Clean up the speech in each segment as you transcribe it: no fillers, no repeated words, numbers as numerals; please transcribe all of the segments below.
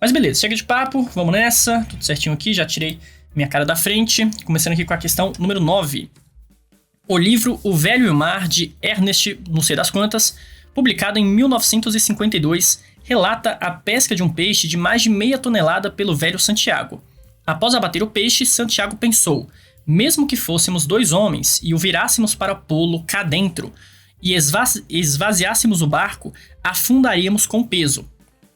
Mas beleza, chega de papo, vamos nessa. Tudo certinho aqui, já tirei minha cara da frente. Começando aqui com a questão número 9. O livro O Velho e o Mar, de Ernest não sei das quantas, publicado em 1952, relata a pesca de um peixe de mais de meia tonelada pelo velho Santiago. Após abater o peixe, Santiago pensou: mesmo que fôssemos 2 homens e o virássemos para pô-lo cá dentro e esvaziássemos o barco, afundaríamos com peso.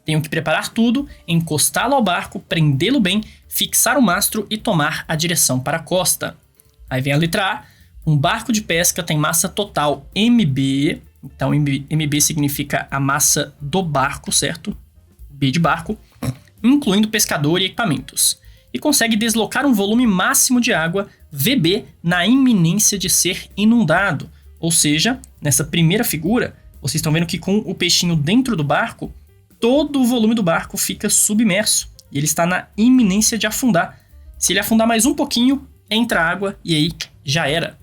Tenho que preparar tudo, encostá-lo ao barco, prendê-lo bem, fixar o mastro e tomar a direção para a costa. Aí vem a letra A. Um barco de pesca tem massa total MB. Então, MB significa a massa do barco, certo? B de barco, incluindo pescador e equipamentos. E consegue deslocar um volume máximo de água, VB, na iminência de ser inundado. Ou seja, nessa primeira figura, vocês estão vendo que com o peixinho dentro do barco, todo o volume do barco fica submerso. E ele está na iminência de afundar. Se ele afundar mais um pouquinho, entra água e aí já era.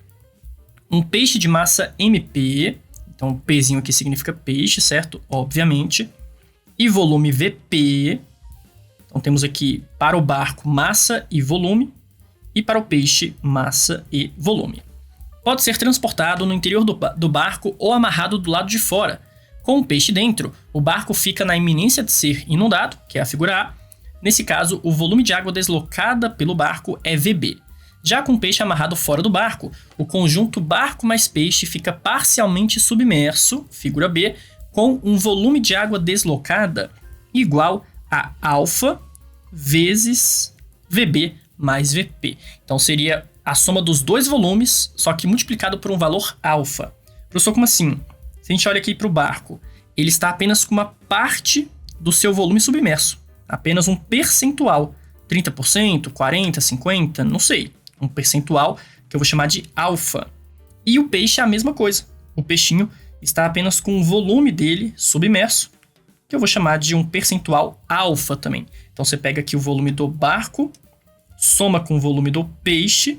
Um peixe de massa MP, então o Pzinho aqui significa peixe, certo? Obviamente. E volume VP. Então temos aqui para o barco massa e volume. E para o peixe massa e volume. Pode ser transportado no interior do barco ou amarrado do lado de fora. Com o peixe dentro, o barco fica na iminência de ser inundado, que é a figura A. Nesse caso, o volume de água deslocada pelo barco é VB. Já com o peixe amarrado fora do barco, o conjunto barco mais peixe fica parcialmente submerso, figura B, com um volume de água deslocada igual a alfa vezes VB mais VP. Então seria a soma dos 2 volumes, só que multiplicado por um valor alfa. Professor, como assim? Se a gente olha aqui para o barco, ele está apenas com uma parte do seu volume submerso. Apenas um percentual. 30%, 40%, 50%, não sei. Um percentual que eu vou chamar de alfa. E o peixe é a mesma coisa. O peixinho está apenas com o volume dele submerso, que eu vou chamar de um percentual alfa também. Então você pega aqui o volume do barco, soma com o volume do peixe,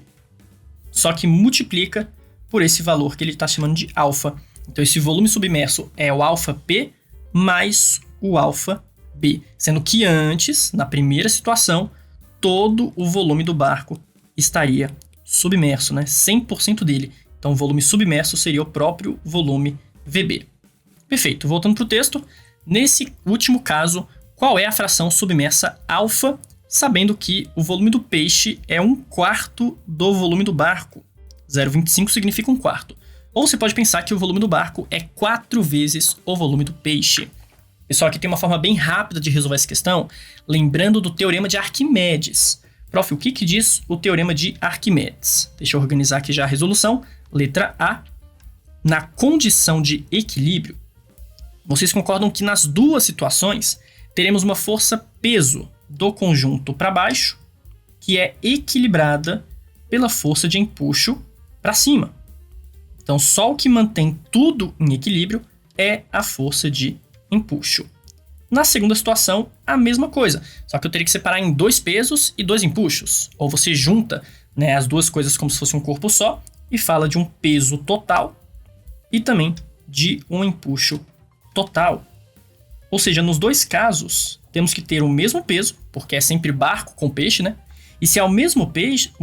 só que multiplica por esse valor que ele está chamando de alfa. Então esse volume submerso é o alfa P mais o alfa B. Sendo que antes, na primeira situação, todo o volume do barco estaria submerso, né? 100% dele. Então o volume submerso seria o próprio volume VB. Perfeito, voltando para o texto. Nesse último caso, qual é a fração submersa alfa, sabendo que o volume do peixe é 1/4 do volume do barco. 0,25 significa 1/4. Ou você pode pensar que o volume do barco é 4 vezes o volume do peixe. Pessoal, aqui tem uma forma bem rápida de resolver essa questão, lembrando do teorema de Arquimedes. Prof, o que diz o teorema de Arquimedes? Deixa eu organizar aqui já a resolução. Letra A. Na condição de equilíbrio, vocês concordam que nas duas situações teremos uma força peso do conjunto para baixo, que é equilibrada pela força de empuxo para cima. Então, só o que mantém tudo em equilíbrio é a força de empuxo. Na segunda situação, a mesma coisa, só que eu teria que separar em 2 pesos e 2 empuxos. Ou você junta, né, as duas coisas como se fosse um corpo só e fala de um peso total e também de um empuxo total. Ou seja, nos 2 casos, temos que ter o mesmo peso, porque é sempre barco com peixe, né? E se é o mesmo peso,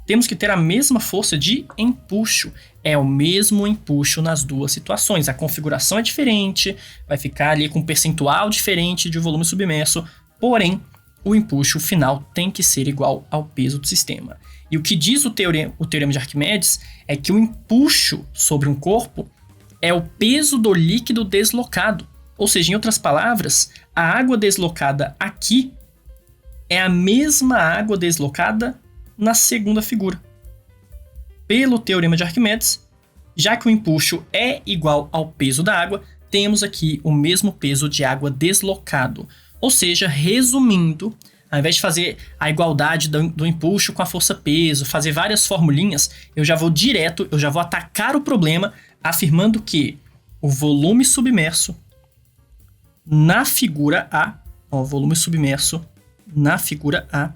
temos que ter a mesma força de empuxo. É o mesmo empuxo nas duas situações. A configuração é diferente, vai ficar ali com um percentual diferente de volume submerso, porém, o empuxo final tem que ser igual ao peso do sistema. E o que diz o teorema de Arquimedes é que o empuxo sobre um corpo é o peso do líquido deslocado. Ou seja, em outras palavras, a água deslocada aqui é a mesma água deslocada na segunda figura. Pelo teorema de Arquimedes, já que o empuxo é igual ao peso da água, temos aqui o mesmo peso de água deslocado. Ou seja, resumindo, ao invés de fazer a igualdade do empuxo com a força-peso, fazer várias formulinhas, eu já vou atacar o problema afirmando que o volume submerso na figura A, volume submerso na figura A,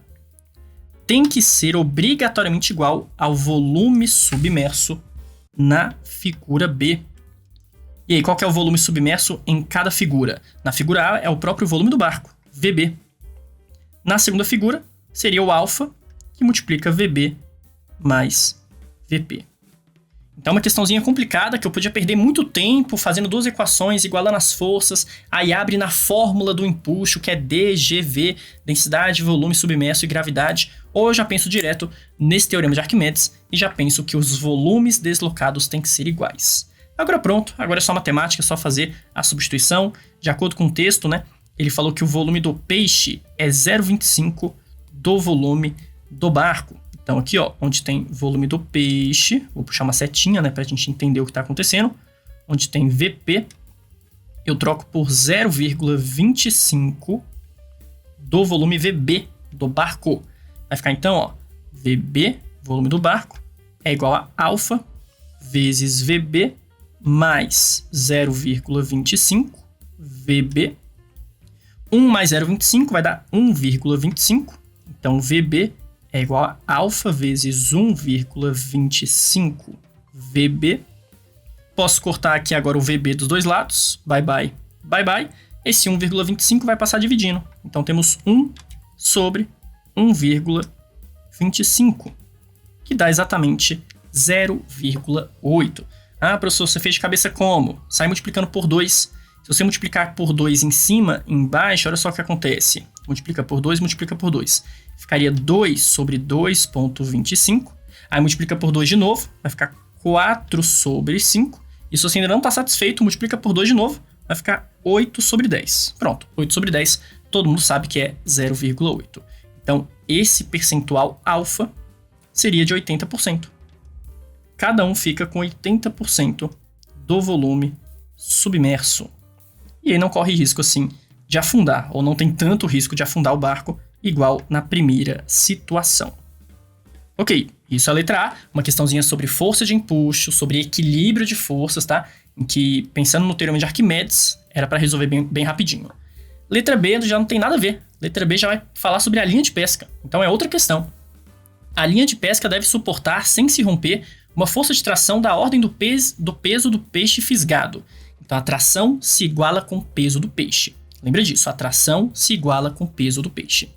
tem que ser obrigatoriamente igual ao volume submerso na figura B. E aí, qual que é o volume submerso em cada figura? Na figura A é o próprio volume do barco, VB. Na segunda figura, seria o alfa, que multiplica VB mais VP. Então, uma questãozinha complicada que eu podia perder muito tempo fazendo duas equações, igualando as forças, aí abre na fórmula do empuxo, que é DGV, densidade, volume submerso e gravidade, ou eu já penso direto nesse teorema de Arquimedes e já penso que os volumes deslocados têm que ser iguais. Agora pronto, agora é só matemática, é só fazer a substituição. De acordo com o texto, né, ele falou que o volume do peixe é 0,25 do volume do barco. Então aqui, ó, onde tem volume do peixe, vou puxar uma setinha, né, pra gente entender o que está acontecendo. Onde tem VP, eu troco por 0,25 do volume VB do barco. Vai ficar então, ó, VB, volume do barco, é igual a alfa vezes VB mais 0,25 VB. 1 mais 0,25 vai dar 1,25. Então VB é igual a alfa vezes 1,25 VB. Posso cortar aqui agora o VB dos dois lados. Bye, bye, bye, bye. Esse 1,25 vai passar dividindo. Então temos 1 sobre 1,25, que dá exatamente 0,8. Ah, professor, você fez de cabeça como? Sai multiplicando por 2. Se você multiplicar por 2 em cima e embaixo, olha só o que acontece. Multiplica por 2, multiplica por 2. Ficaria 2 sobre 2,25. Aí multiplica por 2 de novo, vai ficar 4 sobre 5. E se você ainda não está satisfeito, multiplica por 2 de novo, vai ficar 8 sobre 10. Pronto, 8 sobre 10, todo mundo sabe que é 0,8. Então, esse percentual alfa seria de 80%. Cada um fica com 80% do volume submerso. E aí não corre risco, assim, de afundar, ou não tem tanto risco de afundar o barco, igual na primeira situação. Ok, isso é a letra A, uma questãozinha sobre força de empuxo, sobre equilíbrio de forças, tá? Em que, pensando no teorema de Arquimedes, era para resolver bem rapidinho. Letra B já não tem nada a ver. Letra B já vai falar sobre a linha de pesca. Então é outra questão. A linha de pesca deve suportar, sem se romper, uma força de tração da ordem do peso do peixe fisgado. Então a tração se iguala com o peso do peixe. Lembra disso, a tração se iguala com o peso do peixe.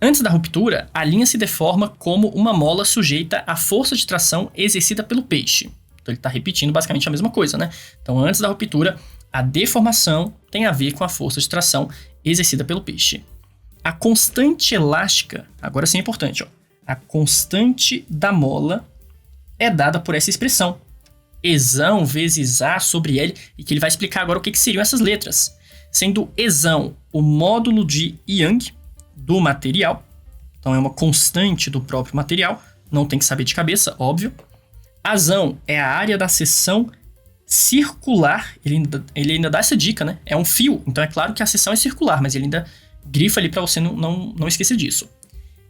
Antes da ruptura, a linha se deforma como uma mola sujeita à força de tração exercida pelo peixe. Então ele está repetindo basicamente a mesma coisa, né? Então antes da ruptura, a deformação tem a ver com a força de tração exercida pelo peixe. A constante elástica, agora sim é importante, ó. A constante da mola é dada por essa expressão. Esão vezes A sobre L, e que ele vai explicar agora o que seriam essas letras. Sendo esão o módulo de Young do material, então é uma constante do próprio material, não tem que saber de cabeça, óbvio. Azão é a área da seção circular, ele ainda dá essa dica, né? É um fio, então é claro que a seção é circular, mas ele ainda grifa ali para você não esquecer disso.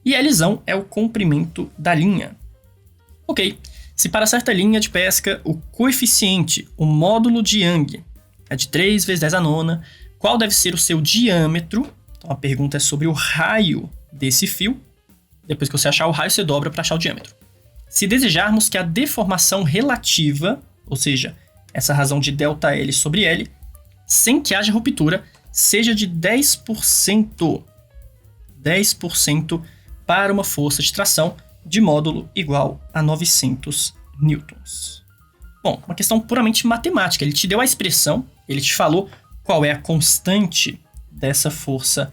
E Lzão é o comprimento da linha. Ok, se para certa linha de pesca o coeficiente, o módulo de Young, é de 3 vezes 10 a nona, qual deve ser o seu diâmetro? Então a pergunta é sobre o raio desse fio. Depois que você achar o raio, você dobra para achar o diâmetro. Se desejarmos que a deformação relativa, ou seja, essa razão de ΔL sobre L, sem que haja ruptura, seja de 10%. 10% para uma força de tração de módulo igual a 900 newtons. Bom, uma questão puramente matemática. Ele te deu a expressão, ele te falou qual é a constante dessa força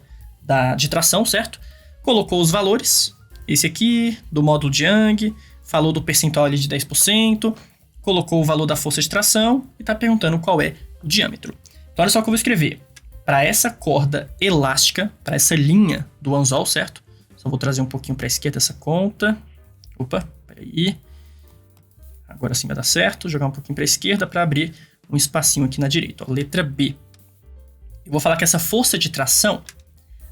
de tração, certo? Colocou os valores, esse aqui, do módulo de Young, falou do percentual ali de 10%, colocou o valor da força de tração e está perguntando qual é o diâmetro. Então olha só o que eu vou escrever. Para essa corda elástica, para essa linha do anzol, certo? Só vou trazer um pouquinho para a esquerda essa conta. Opa, peraí. Agora sim vai dar certo. Jogar um pouquinho para a esquerda para abrir um espacinho aqui na direita. Ó, letra B. Eu vou falar que essa força de tração,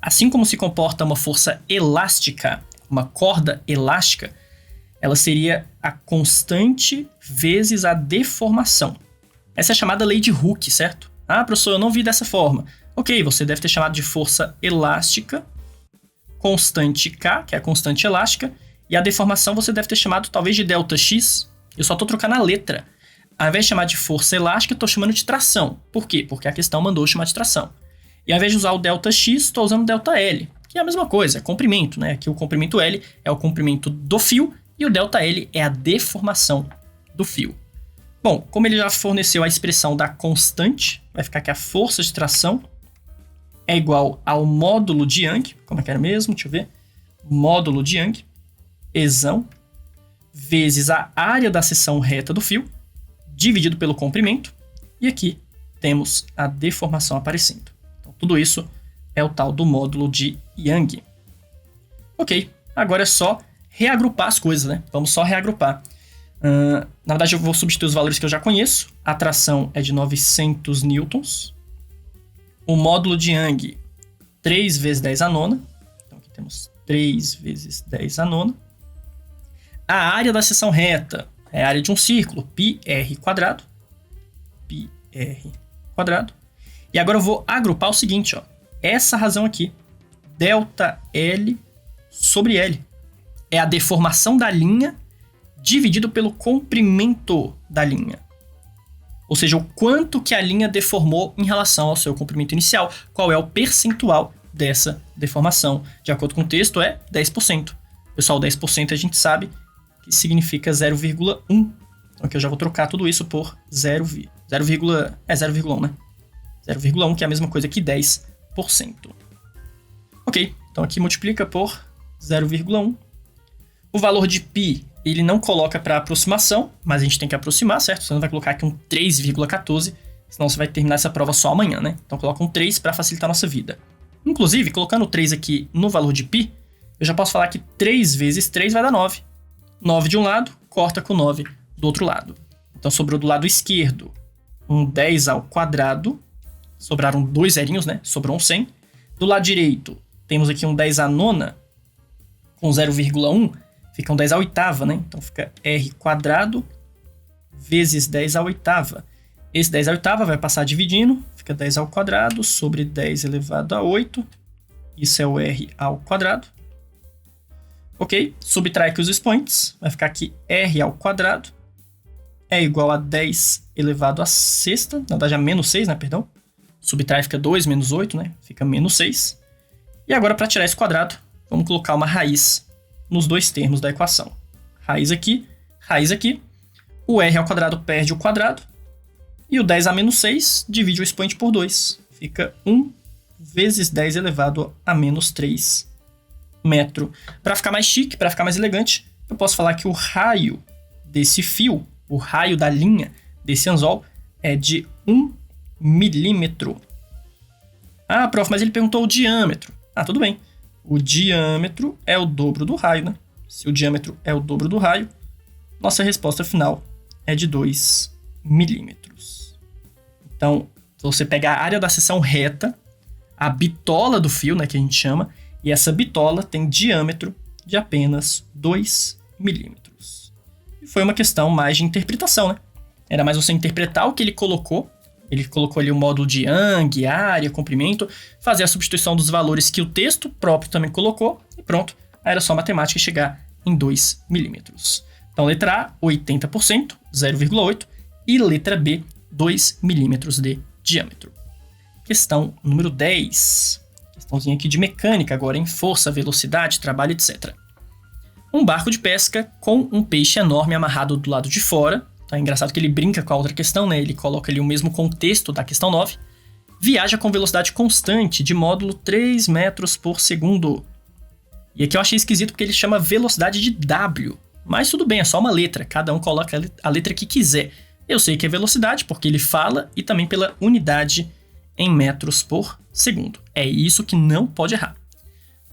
assim como se comporta uma força elástica, uma corda elástica, ela seria a constante vezes a deformação. Essa é a chamada lei de Hooke, certo? Ah, professor, eu não vi dessa forma. Ok, você deve ter chamado de força elástica, constante K, que é a constante elástica, e a deformação você deve ter chamado talvez de ΔX. Eu só estou trocando a letra. Ao invés de chamar de força elástica, eu estou chamando de tração. Por quê? Porque a questão mandou chamar de tração. E ao invés de usar o ΔX, estou usando o ΔL, que é a mesma coisa, é comprimento, né? Aqui o comprimento L é o comprimento do fio e o ΔL é a deformação do fio. Bom, como ele já forneceu a expressão da constante, vai ficar que a força de tração é igual ao módulo de Young, como é que era mesmo? Deixa eu ver. Módulo de Young, Esão, vezes a área da seção reta do fio, dividido pelo comprimento, e aqui temos a deformação aparecendo. Então, tudo isso é o tal do módulo de Young. Ok, agora é só reagrupar as coisas, né? Vamos só reagrupar. Na verdade, eu vou substituir os valores que eu já conheço. A tração é de 900 newtons. O módulo de Young, 3 vezes 10 a nona. Então, aqui temos 3 vezes 10 a nona. A área da seção reta é a área de um círculo, πr quadrado. πr quadrado. E agora eu vou agrupar o seguinte, ó. Essa razão aqui, ΔL sobre L, é a deformação da linha dividido pelo comprimento da linha. Ou seja, o quanto que a linha deformou em relação ao seu comprimento inicial, qual é o percentual dessa deformação. De acordo com o texto, é 10%. Pessoal, 10% a gente sabe que significa 0,1. Então aqui eu já vou trocar tudo isso por 0,1, né? 0,1, que é a mesma coisa que 10%. Ok, então aqui multiplica por 0,1. O valor de π, ele não coloca para aproximação, mas a gente tem que aproximar, certo? Você não vai colocar aqui um 3,14, senão você vai terminar essa prova só amanhã, né? Então coloca um 3 para facilitar a nossa vida. Inclusive, colocando o 3 aqui no valor de π, eu já posso falar que 3 vezes 3 vai dar 9. 9 de um lado, corta com 9 do outro lado. Então sobrou do lado esquerdo um 10 ao quadrado, sobraram 2 zerinhos, né? Sobrou um 100. Do lado direito, temos aqui um 10 à nona com 0,1, fica um 10 à oitava, né? Então fica r quadrado vezes 10 à oitava. Esse 10 à oitava vai passar dividindo, fica 10 ao quadrado sobre 10 elevado a 8. Isso é o r ao quadrado. Ok, subtrai aqui os expoentes, vai ficar aqui r ao quadrado é igual a 10 elevado a sexta, na verdade a menos 6, né, perdão. Subtrai fica 2 menos 8, né, fica menos 6. E agora para tirar esse quadrado, vamos colocar uma raiz nos dois termos da equação. Raiz aqui, o r ao quadrado perde o quadrado, e o 10 a menos 6 divide o expoente por 2. Fica 1 vezes 10 elevado a menos 3 metro. Para ficar mais chique, para ficar mais elegante, eu posso falar que o raio desse fio, o raio da linha desse anzol é de 1 milímetro. Ah, prof, mas ele perguntou o diâmetro. Ah, tudo bem. O diâmetro é o dobro do raio, né? Se o diâmetro é o dobro do raio, nossa resposta final é de 2 milímetros. Então, você pega a área da seção reta, a bitola do fio, né, que a gente chama, e essa bitola tem diâmetro de apenas 2 milímetros. E foi uma questão mais de interpretação, né? Era mais você interpretar o que ele colocou. Ele colocou ali o módulo de Young, área, comprimento, fazer a substituição dos valores que o texto próprio também colocou, e pronto. Aí era só matemática chegar em 2 milímetros. Então, letra A, 80%, 0,8, e letra B, 2 milímetros de diâmetro. Questão número 10. Questãozinha aqui de mecânica agora, em força, velocidade, trabalho, etc. Um barco de pesca com um peixe enorme amarrado do lado de fora. Tá engraçado que ele brinca com a outra questão, né? Ele coloca ali o mesmo contexto da questão 9. Viaja com velocidade constante de módulo 3 metros por segundo. E aqui eu achei esquisito porque ele chama velocidade de W. Mas tudo bem, é só uma letra. Cada um coloca a letra que quiser. Eu sei que é velocidade porque ele fala e também pela unidade em metros por segundo. É isso que não pode errar.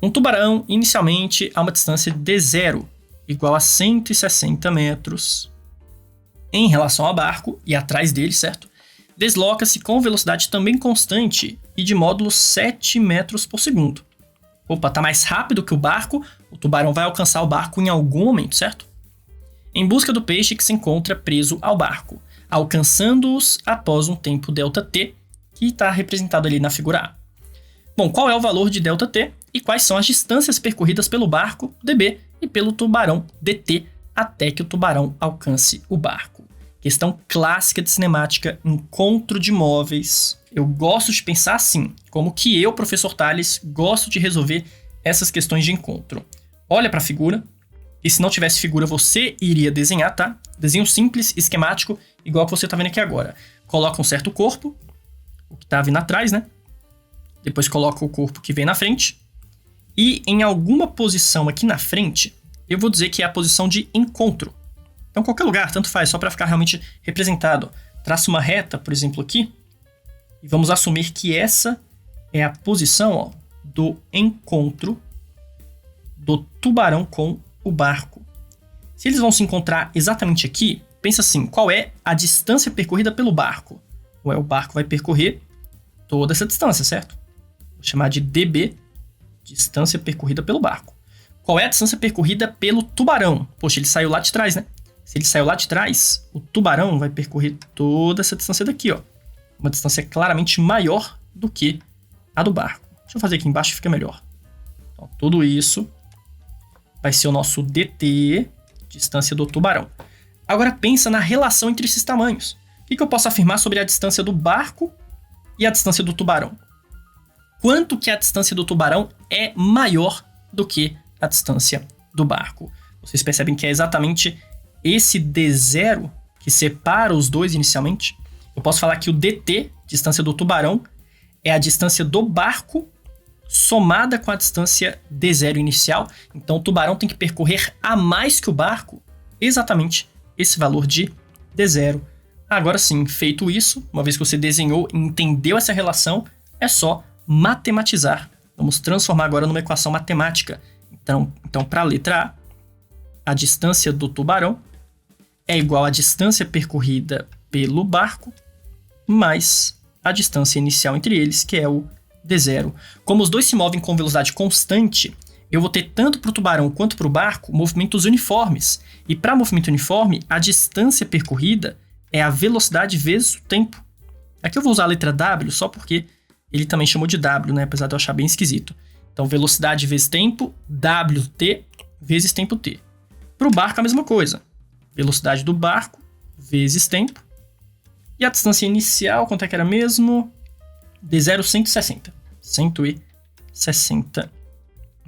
Um tubarão, inicialmente, a uma distância de D0, igual a 160 metros, em relação ao barco e atrás dele, certo? Desloca-se com velocidade também constante e de módulo 7 metros por segundo. Opa, tá mais rápido que o barco, o tubarão vai alcançar o barco em algum momento, certo? Em busca do peixe que se encontra preso ao barco, alcançando-os após um tempo ΔT, que está representado ali na figura A. Bom, qual é o valor de ΔT e quais são as distâncias percorridas pelo barco, dB, e pelo tubarão, dt, até que o tubarão alcance o barco? Questão clássica de cinemática, encontro de móveis. Eu gosto de pensar assim, como que eu, professor Tales, gosto de resolver essas questões de encontro. Olha para a figura, e se não tivesse figura você iria desenhar, tá? Desenho simples, esquemático, igual que você tá vendo aqui agora. Coloca um certo corpo, o que tá vindo atrás, né? Depois coloca o corpo que vem na frente. E em alguma posição aqui na frente, eu vou dizer que é a posição de encontro. Então, qualquer lugar, tanto faz, só para ficar realmente representado. Traça uma reta, por exemplo, aqui. E vamos assumir que essa é a posição, ó, do encontro do tubarão com o barco. Se eles vão se encontrar exatamente aqui, pensa assim, qual é a distância percorrida pelo barco? Ué, o barco vai percorrer toda essa distância, certo? Vou chamar de DB, distância percorrida pelo barco. Qual é a distância percorrida pelo tubarão? Poxa, ele saiu lá de trás, né? Se ele saiu lá de trás, o tubarão vai percorrer toda essa distância daqui, ó. Uma distância claramente maior do que a do barco. Deixa eu fazer aqui embaixo que fica melhor. Então, tudo isso vai ser o nosso DT, distância do tubarão. Agora pensa na relação entre esses tamanhos. O que eu posso afirmar sobre a distância do barco e a distância do tubarão? Quanto que a distância do tubarão é maior do que a distância do barco? Vocês percebem que é exatamente esse D0 que separa os dois inicialmente? Eu posso falar que o DT, distância do tubarão, é a distância do barco somada com a distância D0 inicial. Então o tubarão tem que percorrer a mais que o barco exatamente esse valor de D0. Agora sim, feito isso, uma vez que você desenhou e entendeu essa relação, é só matematizar. Vamos transformar agora numa equação matemática. Então para a letra A distância do tubarão é igual à distância percorrida pelo barco mais a distância inicial entre eles, que é o D0. Como os dois se movem com velocidade constante, eu vou ter tanto para o tubarão quanto para o barco movimentos uniformes. E para movimento uniforme, a distância percorrida é a velocidade vezes o tempo. Aqui eu vou usar a letra W só porque ele também chamou de W, né? Apesar de eu achar bem esquisito. Então, velocidade vezes tempo, WT vezes tempo T. Para o barco, a mesma coisa. Velocidade do barco vezes tempo. E a distância inicial, quanto é que era mesmo? D0, 160. 160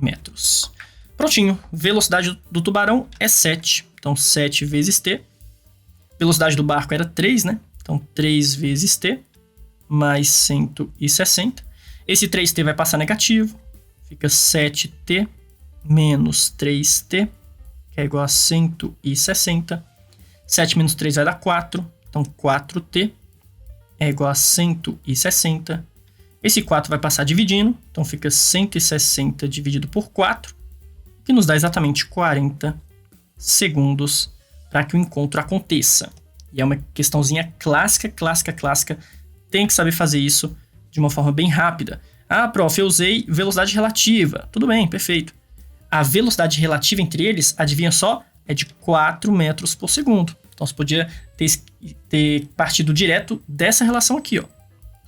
metros. Prontinho. Velocidade do tubarão é 7. Então, 7 vezes T. Velocidade do barco era 3, né? Então, 3 vezes T mais 160. Esse 3T vai passar negativo. Fica 7T menos 3T, que é igual a 160. 7 menos 3 vai dar 4. Então, 4T é igual a 160. Esse 4 vai passar dividindo. Então, fica 160 dividido por 4, que nos dá exatamente 40 segundos para que o encontro aconteça. E é uma questãozinha clássica. Tem que saber fazer isso de uma forma bem rápida. Ah, prof, eu usei velocidade relativa. Tudo bem, perfeito. A velocidade relativa entre eles, adivinha só, é de 4 metros por segundo. Então, você podia ter partido direto dessa relação aqui, ó,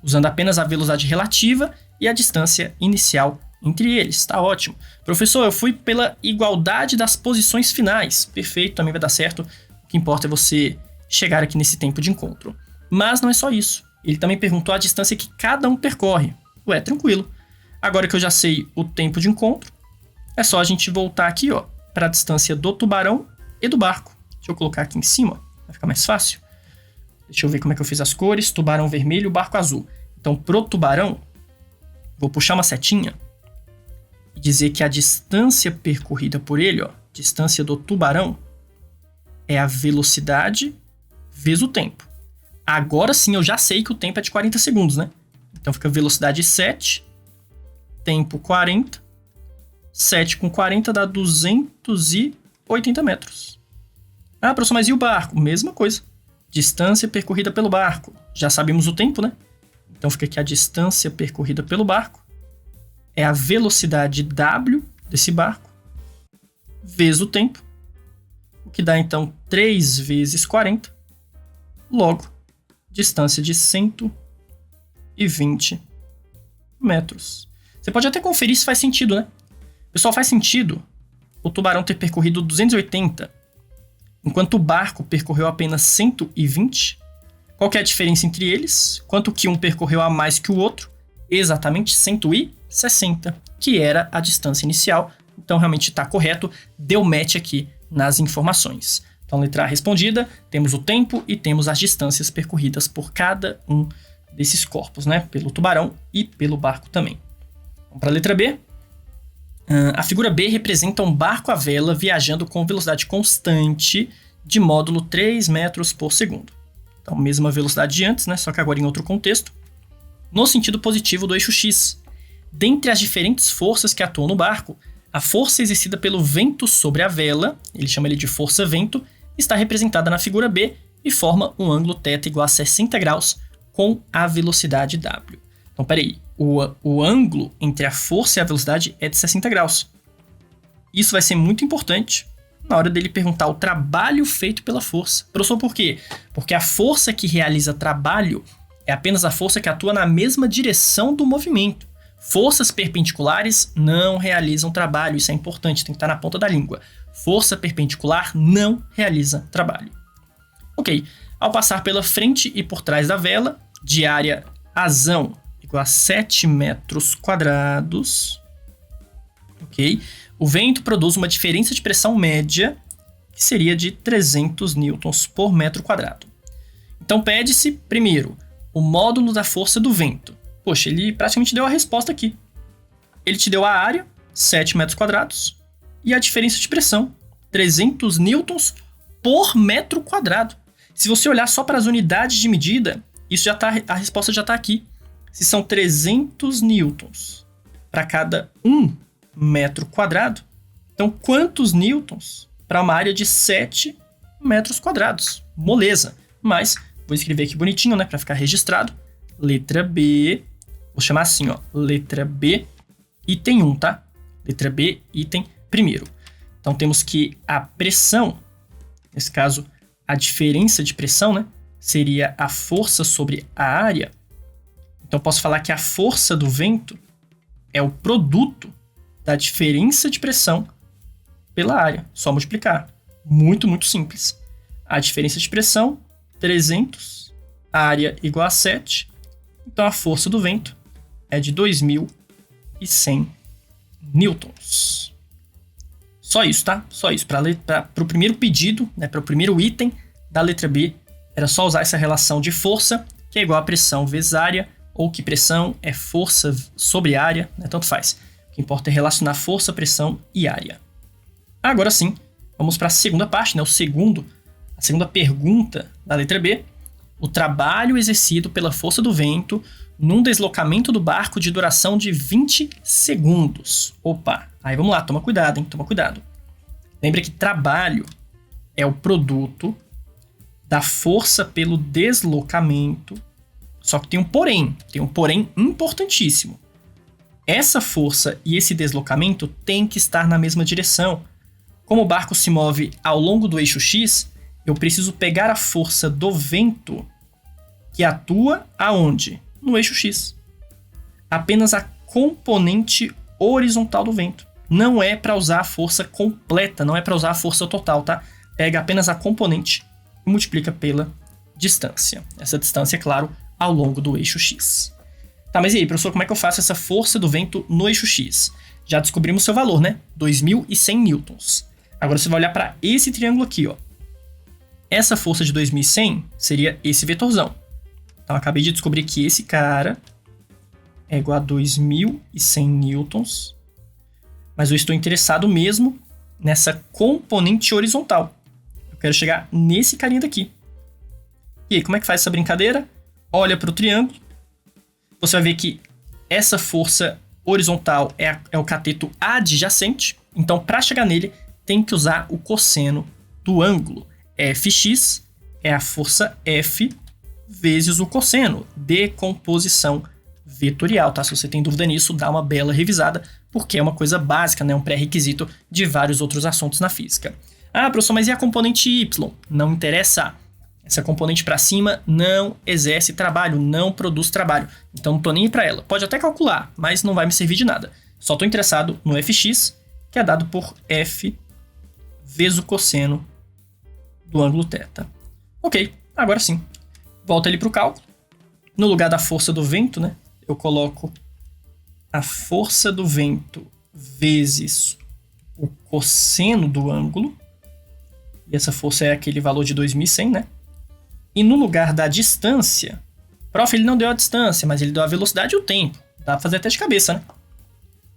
usando apenas a velocidade relativa e a distância inicial entre eles. Tá ótimo. Professor, eu fui pela igualdade das posições finais. Perfeito, também vai dar certo. O que importa é você chegar aqui nesse tempo de encontro. Mas não é só isso. Ele também perguntou a distância que cada um percorre. Ué, tranquilo. Agora que eu já sei o tempo de encontro, é só a gente voltar aqui, ó, para a distância do tubarão e do barco. Deixa eu colocar aqui em cima, vai ficar mais fácil. Deixa eu ver como é que eu fiz as cores. Tubarão vermelho, barco azul. Então, pro tubarão, vou puxar uma setinha e dizer que a distância percorrida por ele, ó, distância do tubarão, é a velocidade vezes o tempo. Agora sim eu já sei que o tempo é de 40 segundos, né? Então fica velocidade 7, tempo 40, 7 com 40 dá 280 metros. Ah, professor, mas e o barco? Mesma coisa. Distância percorrida pelo barco. Já sabemos o tempo, né? Então fica aqui a distância percorrida pelo barco. É a velocidade W desse barco vezes o tempo. O que dá então 3 vezes 40. Logo, distância de 120 metros. Você pode até conferir se faz sentido, né? Pessoal, faz sentido o tubarão ter percorrido 280 enquanto o barco percorreu apenas 120. Qual que é a diferença entre eles? Quanto que um percorreu a mais que o outro? Exatamente 160, que era a distância inicial. Então, realmente está correto. Deu match aqui nas informações. Então, letra A respondida, temos o tempo e temos as distâncias percorridas por cada um desses corpos, né? Pelo tubarão e pelo barco também. Vamos para a letra B. A figura B representa um barco à vela viajando com velocidade constante de módulo 3 metros por segundo. Então, mesma velocidade de antes, né? Só que agora em outro contexto. No sentido positivo do eixo X. Dentre as diferentes forças que atuam no barco, a força exercida pelo vento sobre a vela, ele chama ele de força-vento, está representada na figura B e forma um ângulo θ igual a 60 graus com a velocidade W. Então, peraí, o ângulo entre a força e a velocidade é de 60 graus. Isso vai ser muito importante na hora dele perguntar o trabalho feito pela força. Professor, por quê? Porque a força que realiza trabalho é apenas a força que atua na mesma direção do movimento. Forças perpendiculares não realizam trabalho, isso é importante, tem que estar na ponta da língua. Força perpendicular não realiza trabalho. Ok, ao passar pela frente e por trás da vela, de área azão igual a 7 metros quadrados, ok? O vento produz uma diferença de pressão média que seria de 300 newtons por metro quadrado. Então pede-se, primeiro, o módulo da força do vento. Poxa, ele praticamente deu a resposta aqui. Ele te deu a área, 7 metros quadrados, e a diferença de pressão, 300 newtons por metro quadrado. Se você olhar só para as unidades de medida, isso já tá, a resposta já está aqui. Se são 300 newtons para cada 1 metro quadrado, então quantos newtons para uma área de 7 metros quadrados? Moleza. Mas vou escrever aqui bonitinho, né, para ficar registrado. Letra B, vou chamar assim, ó, letra B, item 1, tá? Letra B, item 1. Então temos que a pressão, nesse caso a diferença de pressão, né, seria a força sobre a área. Então posso falar que a força do vento é o produto da diferença de pressão pela área. Só multiplicar. Muito, muito simples. A diferença de pressão, 300, a área igual a 7. Então a força do vento é de 2.100 newtons. Só isso, tá? Só isso. Para o primeiro pedido, né, para o primeiro item da letra B, era só usar essa relação de força, que é igual a pressão vezes área, ou que pressão é força sobre área, né? Tanto faz. O que importa é relacionar força, pressão e área. Agora sim, vamos para a segunda parte, né? A segunda pergunta da letra B. O trabalho exercido pela força do vento num deslocamento do barco de duração de 20 segundos. Opa, aí vamos lá, toma cuidado, hein? Toma cuidado. Lembra que trabalho é o produto da força pelo deslocamento, só que tem um porém importantíssimo. Essa força e esse deslocamento têm que estar na mesma direção. Como o barco se move ao longo do eixo X, eu preciso pegar a força do vento que atua aonde? No eixo X. Apenas a componente horizontal do vento. Não é para usar a força completa, não é para usar a força total, tá? Pega apenas a componente e multiplica pela distância. Essa distância, é claro, ao longo do eixo X. Tá, mas e aí, professor, como é que eu faço essa força do vento no eixo X? Já descobrimos seu valor, né? 2.100 newtons. Agora você vai olhar para esse triângulo aqui, ó. Essa força de 2.100 seria esse vetorzão. Então, eu acabei de descobrir que esse cara é igual a 2.100 newtons. Mas eu estou interessado mesmo nessa componente horizontal. Eu quero chegar nesse carinha daqui. E aí, como é que faz essa brincadeira? Olha para o triângulo. Você vai ver que essa força horizontal é o cateto adjacente. Então, para chegar nele, tem que usar o cosseno do ângulo. Fx é a força F vezes o cosseno. Decomposição vetorial, tá? Se você tem dúvida nisso, dá uma bela revisada, porque é uma coisa básica, né? Um pré-requisito de vários outros assuntos na física. Ah, professor, mas e a componente Y? Não interessa. Essa componente para cima não exerce trabalho, não produz trabalho. Então não tô nem aí para ela. Pode até calcular, mas não vai me servir de nada. Só estou interessado no Fx, que é dado por F vezes o cosseno do ângulo θ. Ok, agora sim. Volta ali para o cálculo. No lugar da força do vento, né, eu coloco a força do vento vezes o cosseno do ângulo. E essa força é aquele valor de 2100, né? E no lugar da distância, prof, ele não deu a distância, mas ele deu a velocidade e o tempo. Dá pra fazer até de cabeça, né?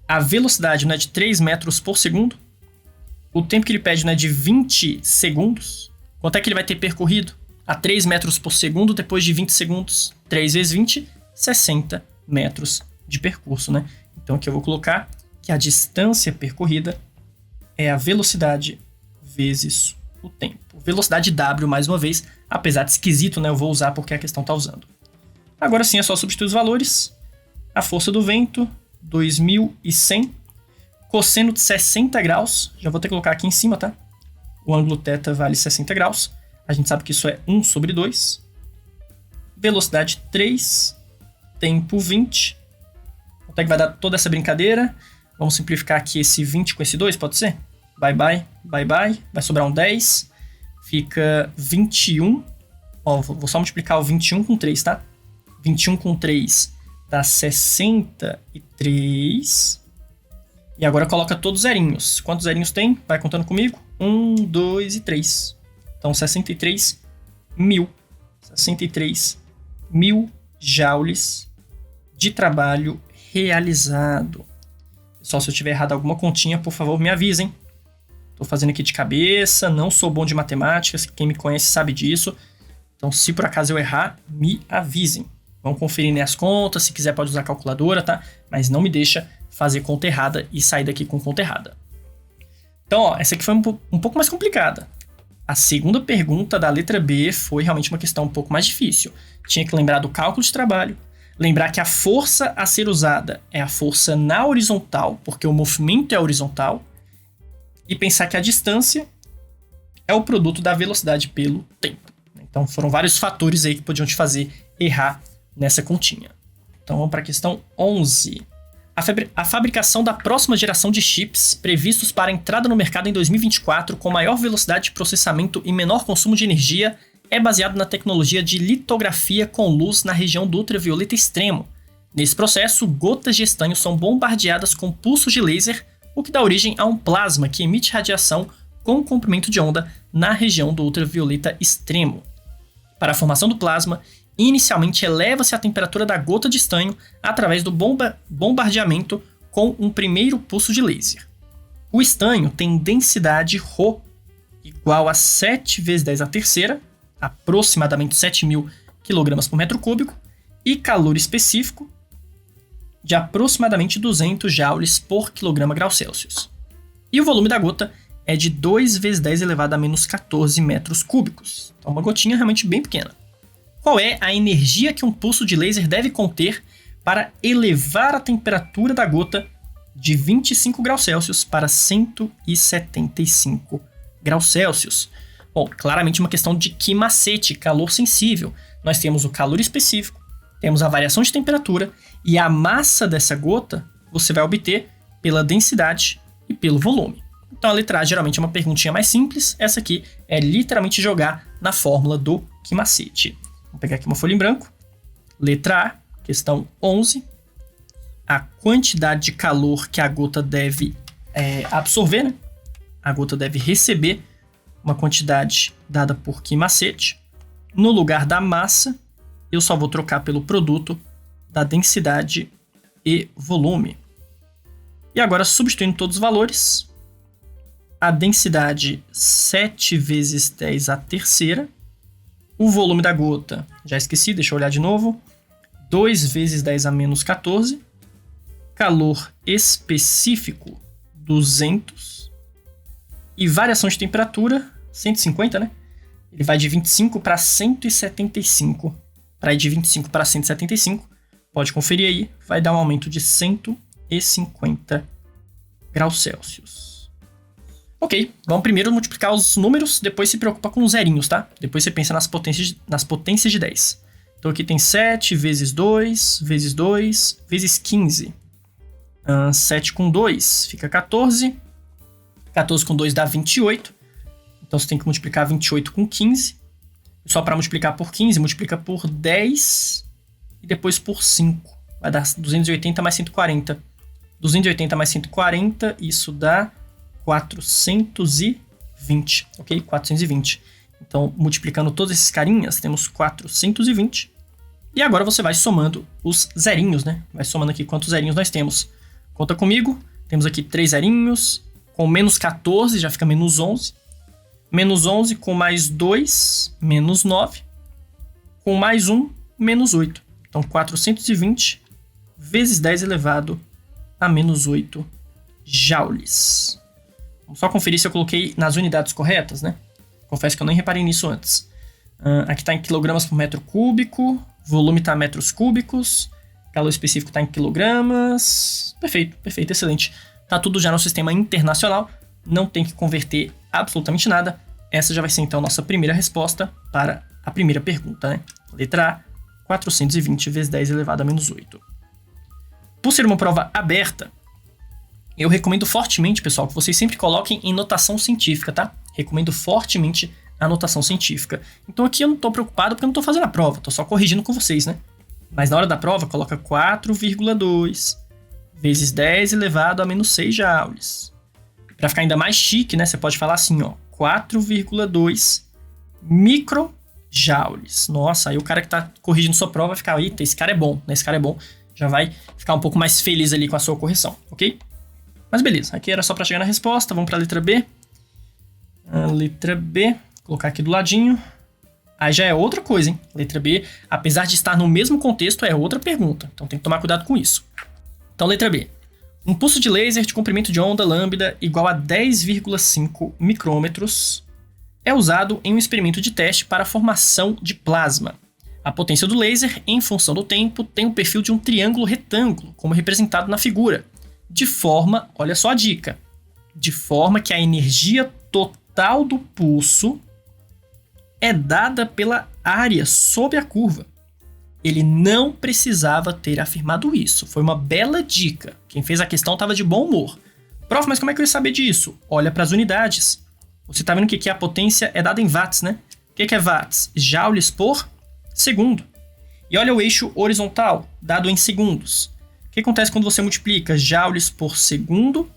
A velocidade não é de 3 metros por segundo. O tempo que ele pede não é de 20 segundos. Quanto é que ele vai ter percorrido a 3 metros por segundo depois de 20 segundos? 3 vezes 20, 60 metros de percurso, né? Então aqui eu vou colocar que a distância percorrida é a velocidade vezes o tempo. Velocidade W, mais uma vez, apesar de esquisito, né? Eu vou usar porque a questão está usando. Agora sim é só substituir os valores. A força do vento, 2100. Cosseno de 60 graus. Já vou ter que colocar aqui em cima, tá? O ângulo θ vale 60 graus. A gente sabe que isso é 1 sobre 2. Velocidade 3. Tempo 20. Quanto é que vai dar toda essa brincadeira? Vamos simplificar aqui esse 20 com esse 2, pode ser? Bye, bye, bye, bye. Vai sobrar um 10. Fica 21. Ó, vou só multiplicar o 21 com 3, tá? 21 com 3 dá 63. E agora coloca todos os zerinhos. Quantos zerinhos tem? Vai contando comigo. 1, 2 e 3. Então, 63 mil. 63 mil joules de trabalho realizado. Pessoal, se eu tiver errado alguma continha, por favor, me avisem. Tô fazendo aqui de cabeça, não sou bom de matemática, quem me conhece sabe disso. Então, se por acaso eu errar, me avisem. Vão conferir as contas, se quiser pode usar a calculadora, tá? Mas não me deixa fazer conta errada e sair daqui com conta errada. Então, ó, essa aqui foi um pouco mais complicada. A segunda pergunta da letra B foi realmente uma questão um pouco mais difícil. Tinha que lembrar do cálculo de trabalho, lembrar que a força a ser usada é a força na horizontal, porque o movimento é horizontal, e pensar que a distância é o produto da velocidade pelo tempo. Então foram vários fatores aí que podiam te fazer errar nessa continha. Então vamos para a questão 11. A fabricação da próxima geração de chips previstos para entrada no mercado em 2024 com maior velocidade de processamento e menor consumo de energia é baseado na tecnologia de litografia com luz na região do ultravioleta extremo. Nesse processo, gotas de estanho são bombardeadas com pulsos de laser, o que dá origem a um plasma que emite radiação com comprimento de onda na região do ultravioleta extremo. Para a formação do plasma, inicialmente eleva-se a temperatura da gota de estanho através do bombardeamento com um primeiro pulso de laser. O estanho tem densidade ρ igual a 7 vezes 10 a terceira, aproximadamente 7.000 kg por metro cúbico, e calor específico de aproximadamente 200 joules por quilograma grau Celsius. E o volume da gota é de 2 vezes 10 elevado a menos 14 metros cúbicos. Então uma gotinha realmente bem pequena. Qual é a energia que um pulso de laser deve conter para elevar a temperatura da gota de 25 graus Celsius para 175 graus Celsius? Bom, claramente uma questão de que macete, calor sensível. Nós temos o calor específico, temos a variação de temperatura e a massa dessa gota você vai obter pela densidade e pelo volume. Então a letra A geralmente é uma perguntinha mais simples, essa aqui é literalmente jogar na fórmula do que macete. Vou pegar aqui uma folha em branco. Letra A, questão 11. A quantidade de calor que a gota deve absorver, né? A gota deve receber uma quantidade dada por que macete. No lugar da massa, eu só vou trocar pelo produto da densidade e volume. E agora, substituindo todos os valores, a densidade 7 vezes 10 a terceira, o volume da gota, já esqueci, deixa eu olhar de novo, 2 vezes 10 a menos 14, calor específico 200 e variação de temperatura 150, né? Ele vai de 25 para 175. Para ir de 25 para 175, pode conferir aí, vai dar um aumento de 150 graus Celsius. Ok, vamos primeiro multiplicar os números, depois se preocupa com os zerinhos, tá? Depois você pensa nas potências de 10. Então aqui tem 7 vezes 2, vezes 2, vezes 15. 7 com 2 fica 14. 14 com 2 dá 28. Então você tem que multiplicar 28 com 15. Só para multiplicar por 15, multiplica por 10 e depois por 5. Vai dar 280 mais 140. 280 mais 140, isso dá 420, ok? 420. Então, multiplicando todos esses carinhas, temos 420. E agora você vai somando os zerinhos, né? Vai somando aqui quantos zerinhos nós temos. Conta comigo. Temos aqui 3 zerinhos. Com menos 14, já fica menos 11. Menos 11 com mais 2, menos 9. Com mais 1, menos 8. Então, 420 vezes 10 elevado a menos 8 joules. Vamos só conferir se eu coloquei nas unidades corretas, né? Confesso que eu nem reparei nisso antes. Aqui está em quilogramas por metro cúbico. Volume está em metros cúbicos. Calor específico está em quilogramas. Perfeito, perfeito, excelente. Está tudo já no sistema internacional. Não tem que converter absolutamente nada. Essa já vai ser, então, nossa primeira resposta para a primeira pergunta, né? Letra A, 420 vezes 10 elevado a menos 8. Por ser uma prova aberta, eu recomendo fortemente, pessoal, que vocês sempre coloquem em notação científica, tá? Recomendo fortemente a notação científica. Então aqui eu não estou preocupado porque eu não estou fazendo a prova, estou só corrigindo com vocês, né? Mas na hora da prova, coloca 4,2 vezes 10 elevado a menos 6 joules. Para ficar ainda mais chique, né? Você pode falar assim, ó, 4,2 microjoules. Nossa, aí o cara que está corrigindo sua prova vai ficar, eita, esse cara é bom, né? Esse cara é bom. Já vai ficar um pouco mais feliz ali com a sua correção, ok? Mas beleza, aqui era só para chegar na resposta. Vamos para a letra B. A letra B, vou colocar aqui do ladinho. Aí já é outra coisa, hein? Letra B, apesar de estar no mesmo contexto, é outra pergunta. Então tem que tomar cuidado com isso. Então, letra B. Um pulso de laser de comprimento de onda lambda igual a 10,5 micrômetros é usado em um experimento de teste para a formação de plasma. A potência do laser, em função do tempo, tem o perfil de um triângulo retângulo, como representado na figura. De forma, olha só a dica, de forma que a energia total do pulso é dada pela área sob a curva. Ele não precisava ter afirmado isso. Foi uma bela dica. Quem fez a questão estava de bom humor. Prof, mas como é que eu ia saber disso? Olha para as unidades. Você está vendo que aqui a potência é dada em watts, né? O que é watts? Joules por segundo. E olha o eixo horizontal, dado em segundos. O que acontece quando você multiplica joules por segundo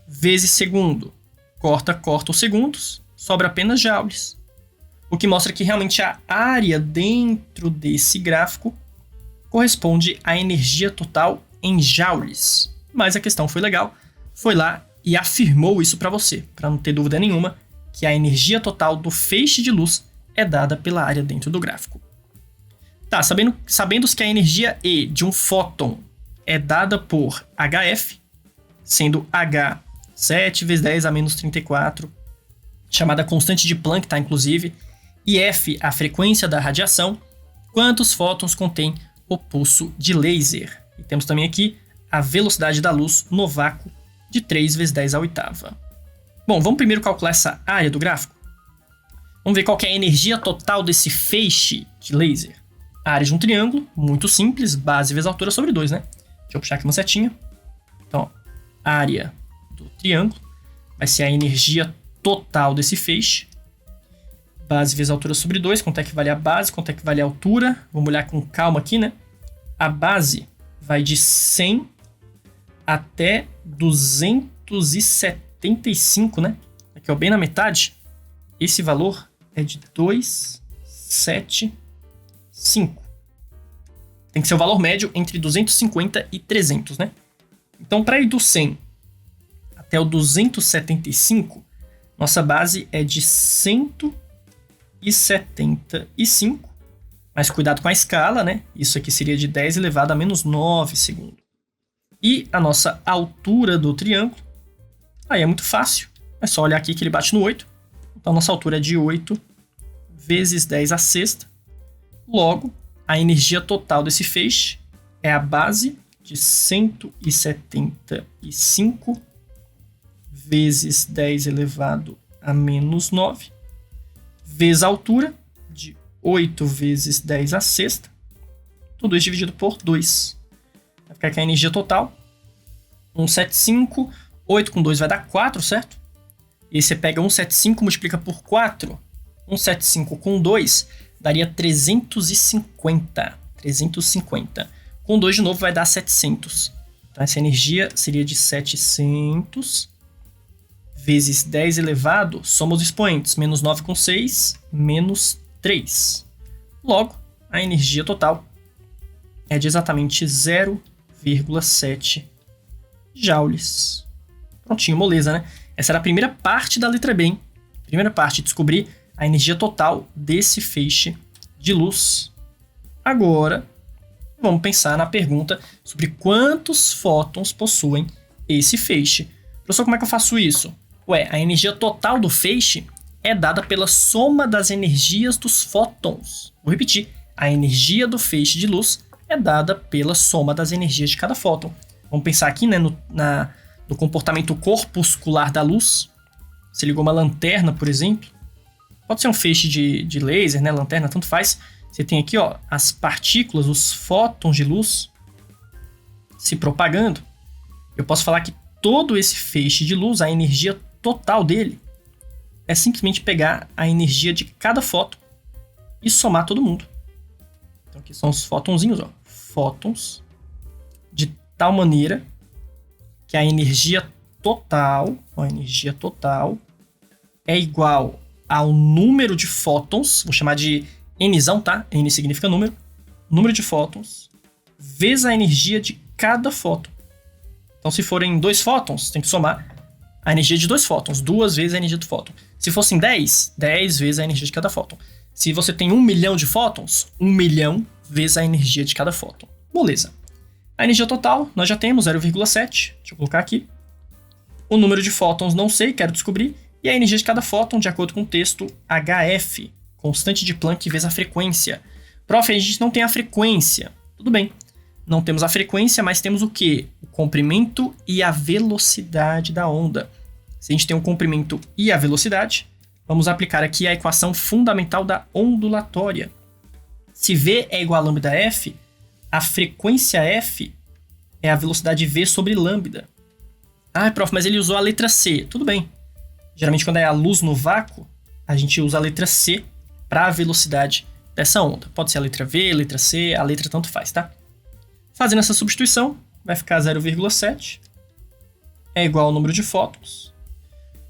vezes segundo? Corta os segundos, sobra apenas joules. O que mostra que realmente a área dentro desse gráfico corresponde à energia total em joules. Mas a questão foi legal, foi lá e afirmou isso para você, para não ter dúvida nenhuma, que a energia total do feixe de luz é dada pela área dentro do gráfico. Tá, sabendo que a energia E de um fóton é dada por HF, sendo H 7 vezes 10 a menos 34, chamada constante de Planck, tá, inclusive, e F, a frequência da radiação, quantos fótons contém o pulso de laser? E temos também aqui a velocidade da luz no vácuo de 3 vezes 10 à oitava. Bom, vamos primeiro calcular essa área do gráfico? Vamos ver qual que é a energia total desse feixe de laser. A área de um triângulo, muito simples, base vezes altura sobre 2, né? Deixa eu puxar aqui uma setinha. Então, a área do triângulo vai ser a energia total desse feixe. Base vezes altura sobre 2, quanto é que vale a base, quanto é que vale a altura. Vamos olhar com calma aqui, né? A base vai de 100 até 275, né? Aqui, ó, bem na metade. Esse valor é de 275. Tem que ser o valor médio entre 250 e 300, né? Então, para ir do 100 até o 275, nossa base é de 175, mas cuidado com a escala, né? Isso aqui seria de 10 elevado a menos 9 segundos. E a nossa altura do triângulo, aí é muito fácil, é só olhar aqui que ele bate no 8. Então, nossa altura é de 8 vezes 10 à sexta. Logo, a energia total desse feixe é a base de 175 vezes 10 elevado a menos 9, vezes a altura, de 8 vezes 10 à sexta, tudo isso dividido por 2. Vai ficar aqui a energia total, 175, 8 com 2 vai dar 4, certo? E aí você pega 175, multiplica por 4. 175 com 2 daria 350. 350. Com 2 de novo vai dar 700. Então essa energia seria de 700 vezes 10 elevado, soma os expoentes. Menos 9 com 6, menos 3. Logo, a energia total é de exatamente 0,7 joules. Prontinho, moleza, né? Essa era a primeira parte da letra B, hein? Primeira parte, descobrir a energia total desse feixe de luz. Agora, vamos pensar na pergunta sobre quantos fótons possuem esse feixe. Professor, como é que eu faço isso? Ué, a energia total do feixe é dada pela soma das energias dos fótons. Vou repetir, a energia do feixe de luz é dada pela soma das energias de cada fóton. Vamos pensar aqui, né, no comportamento corpuscular da luz. Você ligou uma lanterna, por exemplo. Pode ser um feixe de laser, né, lanterna, tanto faz. Você tem aqui, ó, as partículas, os fótons de luz se propagando. Eu posso falar que todo esse feixe de luz, a energia total dele, é simplesmente pegar a energia de cada fóton e somar todo mundo. Então aqui são os fótonzinhos, ó, fótons, de tal maneira que a energia total é igual ao número de fótons, vou chamar de Nzão, tá? N significa número de fótons, vezes a energia de cada fóton. Então, se forem 2 fótons, tem que somar a energia de 2 fótons, 2 vezes a energia do fóton. Se fossem 10, 10 vezes a energia de cada fóton. Se você tem 1 milhão de fótons, 1 milhão vezes a energia de cada fóton. Beleza. A energia total, nós já temos 0,7. Deixa eu colocar aqui. O número de fótons não sei, quero descobrir. E a energia de cada fóton, de acordo com o texto, HF, constante de Planck vezes a frequência. Prof, a gente não tem a frequência. Tudo bem. Não temos a frequência, mas temos o quê? O comprimento e a velocidade da onda. Se a gente tem o comprimento e a velocidade, vamos aplicar aqui a equação fundamental da ondulatória. Se V é igual a lambda F, a frequência F é a velocidade V sobre lambda. Ah, prof, mas ele usou a letra C. Tudo bem. Geralmente, quando é a luz no vácuo, a gente usa a letra C para a velocidade dessa onda. Pode ser a letra V, a letra C, a letra tanto faz, tá? Fazendo essa substituição, vai ficar 0,7 é igual ao número de fótons.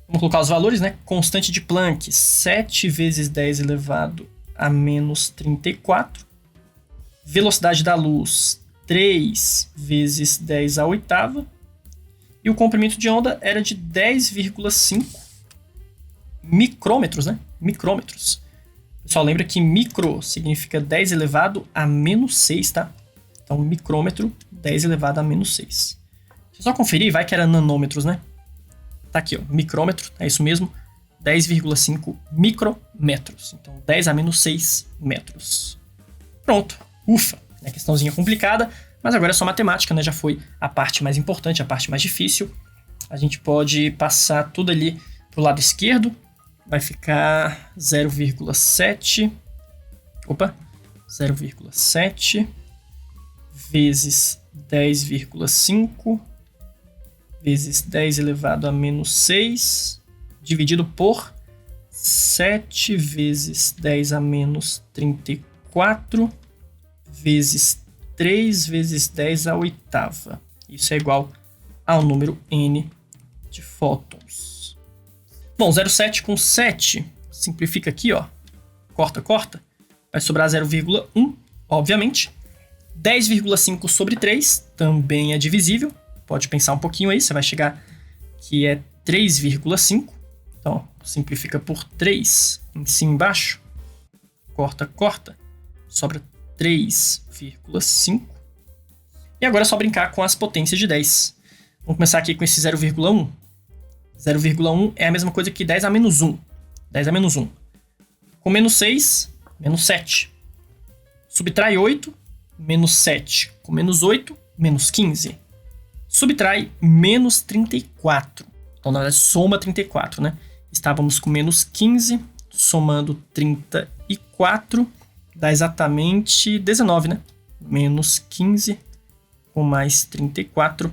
Vamos colocar os valores, né? Constante de Planck, 7 vezes 10 elevado a menos 34. Velocidade da luz, 3 vezes 10 à oitava. E o comprimento de onda era de 10,5 micrômetros, né? Micrômetros. Pessoal, lembra que micro significa 10 elevado a menos 6, tá? Então, micrômetro, 10 elevado a menos 6. Deixa eu só conferir, vai que era nanômetros, né? Tá aqui, ó, micrômetro, é isso mesmo, 10,5 micrômetros. Então, 10 a menos 6 metros. Pronto, ufa, é questãozinha complicada, mas agora é só matemática, né? Já foi a parte mais importante, a parte mais difícil. A gente pode passar tudo ali pro lado esquerdo, vai ficar 0,7 vezes 10,5 vezes 10 elevado a menos 6 dividido por 7 vezes 10 a menos 34 vezes 3 vezes 10 à oitava. Isso é igual ao número N de fótons. Bom, 0,7 com 7, simplifica aqui, ó. Corta. Vai sobrar 0,1, obviamente. 10,5 sobre 3 também é divisível. Pode pensar um pouquinho aí, você vai chegar que é 3,5. Então, simplifica por 3 em cima e embaixo. Corta. Sobra 3,5. E agora é só brincar com as potências de 10. Vamos começar aqui com esse 0,1. 0,1 é a mesma coisa que 10 a menos 1. 10 a menos 1. Com menos 6, menos 7. Subtrai 8, menos 7. Com menos 8, menos 15. Subtrai menos 34. Então, na verdade, soma 34, né? Estávamos com menos 15, somando 34, dá exatamente 19, né? Menos 15 com mais 34,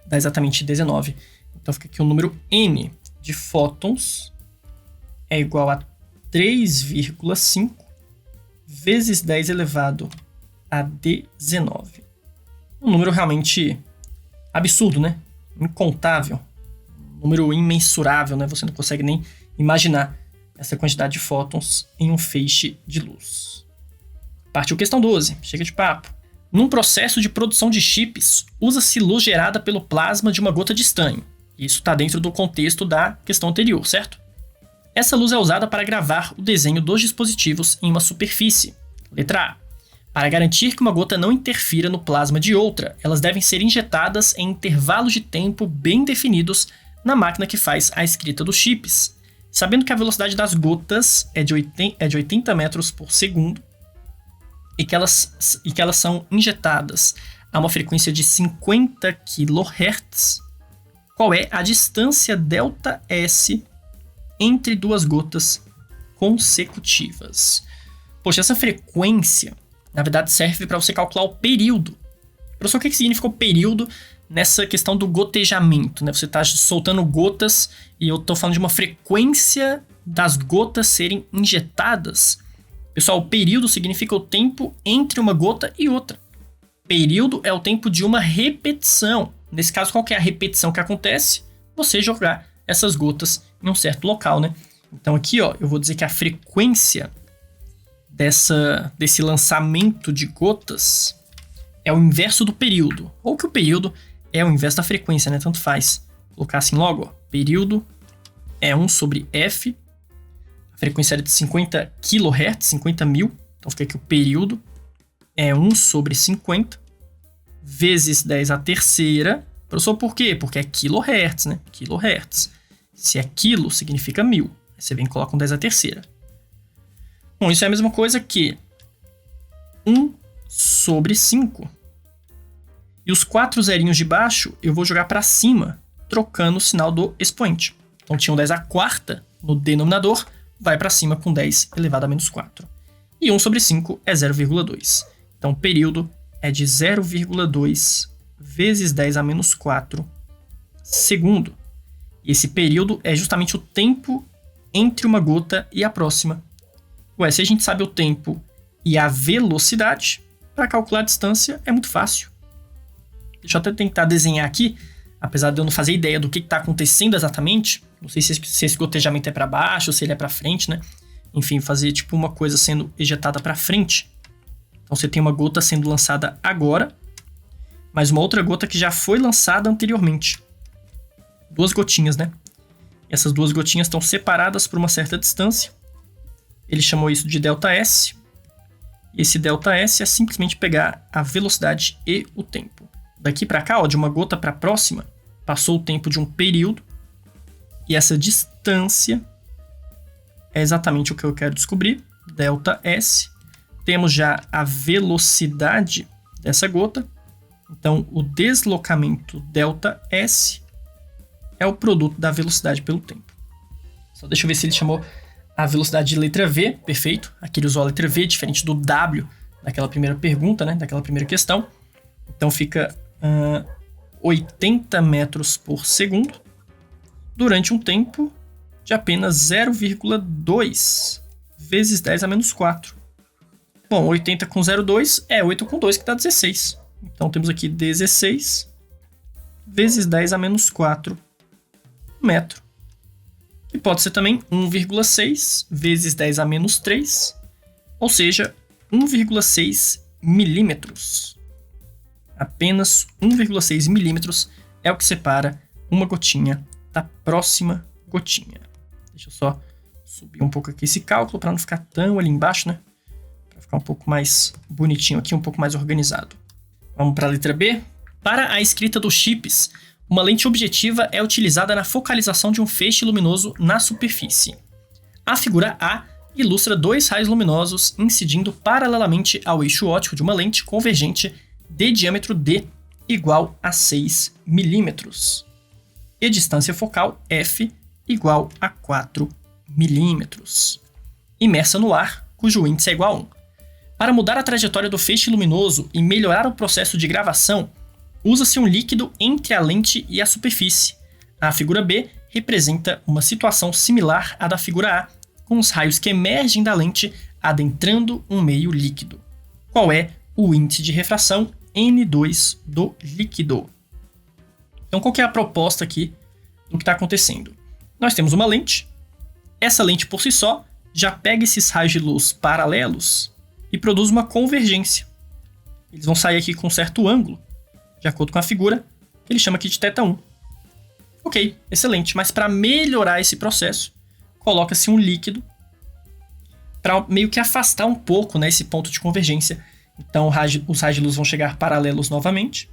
dá exatamente 19. Então, fica aqui o número N de fótons é igual a 3,5 vezes 10 elevado a 19. Um número realmente absurdo, né? Incontável. Um número imensurável, né? Você não consegue nem imaginar essa quantidade de fótons em um feixe de luz. Partiu questão 12. Chega de papo. Num processo de produção de chips, usa-se luz gerada pelo plasma de uma gota de estanho. Isso está dentro do contexto da questão anterior, certo? Essa luz é usada para gravar o desenho dos dispositivos em uma superfície. Letra A. Para garantir que uma gota não interfira no plasma de outra, elas devem ser injetadas em intervalos de tempo bem definidos na máquina que faz a escrita dos chips. Sabendo que a velocidade das gotas é de 80 metros por segundo e que elas são injetadas a uma frequência de 50 kHz, qual é a distância ΔS entre duas gotas consecutivas? Poxa, essa frequência, na verdade, serve para você calcular o período. Professor, o que significa o período nessa questão do gotejamento, né? Você está soltando gotas e eu estou falando de uma frequência das gotas serem injetadas. Pessoal, o período significa o tempo entre uma gota e outra. Período é o tempo de uma repetição. Nesse caso, qual que é a repetição que acontece? Você jogar essas gotas em um certo local, né? Então aqui, ó, eu vou dizer que a frequência desse lançamento de gotas é o inverso do período. Ou que o período é o inverso da frequência, né? Tanto faz. Vou colocar assim logo, ó. Período é 1 sobre F. A frequência era de 50 kHz, 50 mil. Então fica aqui o período é 1 sobre 50 vezes 10 à terceira. Professor, por quê? Porque é kHz, né? KHz. Se é quilo, significa 1000. Aí você vem e coloca um 10 à terceira. Bom, isso é a mesma coisa que 1 sobre 5. E os 4 zerinhos de baixo eu vou jogar para cima, trocando o sinal do expoente. Então tinha um 10 à quarta no denominador, vai para cima com 10 elevado a menos 4. E 1 sobre 5 é 0,2. Então o período é de 0,2 vezes 10 a menos 4 segundo. E esse período é justamente o tempo entre uma gota e a próxima. Ué, se a gente sabe o tempo e a velocidade, para calcular a distância é muito fácil. Deixa eu até tentar desenhar aqui, apesar de eu não fazer ideia do que está acontecendo exatamente. Não sei se esse gotejamento é para baixo, se ele é para frente, né? Enfim, fazer tipo uma coisa sendo ejetada para frente. Então você tem uma gota sendo lançada agora, mas uma outra gota que já foi lançada anteriormente. 2 gotinhas, né? E essas 2 gotinhas estão separadas por uma certa distância. Ele chamou isso de ΔS. E esse ΔS é simplesmente pegar a velocidade e o tempo. Daqui para cá, ó, de uma gota para a próxima, passou o tempo de um período. E essa distância é exatamente o que eu quero descobrir. ΔS. Temos já a velocidade dessa gota. Então, o deslocamento ΔS é o produto da velocidade pelo tempo. Só deixa eu ver se ele chamou a velocidade de letra V. Perfeito. Aqui ele usou a letra V, diferente do W daquela primeira pergunta, né? Daquela primeira questão. Então, fica 80 metros por segundo durante um tempo de apenas 0,2 vezes 10 a menos 4. Bom, 80 com 0,2 é 8 com 2, que dá 16. Então, temos aqui 16 vezes 10 a menos 4 metro. Que pode ser também 1,6 vezes 10 a menos 3, ou seja, 1,6 milímetros. Apenas 1,6 milímetros é o que separa uma gotinha da próxima gotinha. Deixa eu só subir um pouco aqui esse cálculo para não ficar tão ali embaixo, né? Para ficar um pouco mais bonitinho aqui, um pouco mais organizado. Vamos para a letra B. Para a escrita dos chips, uma lente objetiva é utilizada na focalização de um feixe luminoso na superfície. A figura A ilustra 2 raios luminosos incidindo paralelamente ao eixo óptico de uma lente convergente de diâmetro D igual a 6 milímetros e distância focal F igual a 4 milímetros, imersa no ar, cujo índice é igual a 1. Para mudar a trajetória do feixe luminoso e melhorar o processo de gravação, usa-se um líquido entre a lente e a superfície. A figura B representa uma situação similar à da figura A, com os raios que emergem da lente adentrando um meio líquido. Qual é o índice de refração N2 do líquido? Então, qual que é a proposta aqui do que está acontecendo? Nós temos uma lente. Essa lente, por si só, já pega esses raios de luz paralelos e produz uma convergência. Eles vão sair aqui com um certo ângulo, de acordo com a figura, que ele chama aqui de θ1. Ok, excelente. Mas para melhorar esse processo, coloca-se um líquido para meio que afastar um pouco, né, esse ponto de convergência. Então, os raios de luz vão chegar paralelos novamente,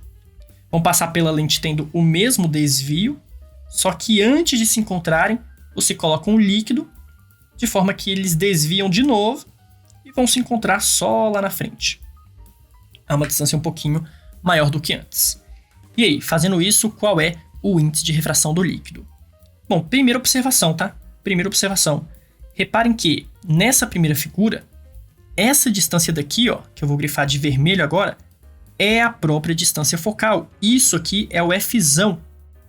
vão passar pela lente tendo o mesmo desvio, só que antes de se encontrarem, você coloca um líquido, de forma que eles desviam de novo e vão se encontrar só lá na frente, a uma distância um pouquinho maior do que antes. E aí, fazendo isso, qual é o índice de refração do líquido? Bom, primeira observação, tá? Primeira observação. Reparem que, nessa primeira figura, essa distância daqui, ó, que eu vou grifar de vermelho agora, é a própria distância focal. Isso aqui é o Fzão,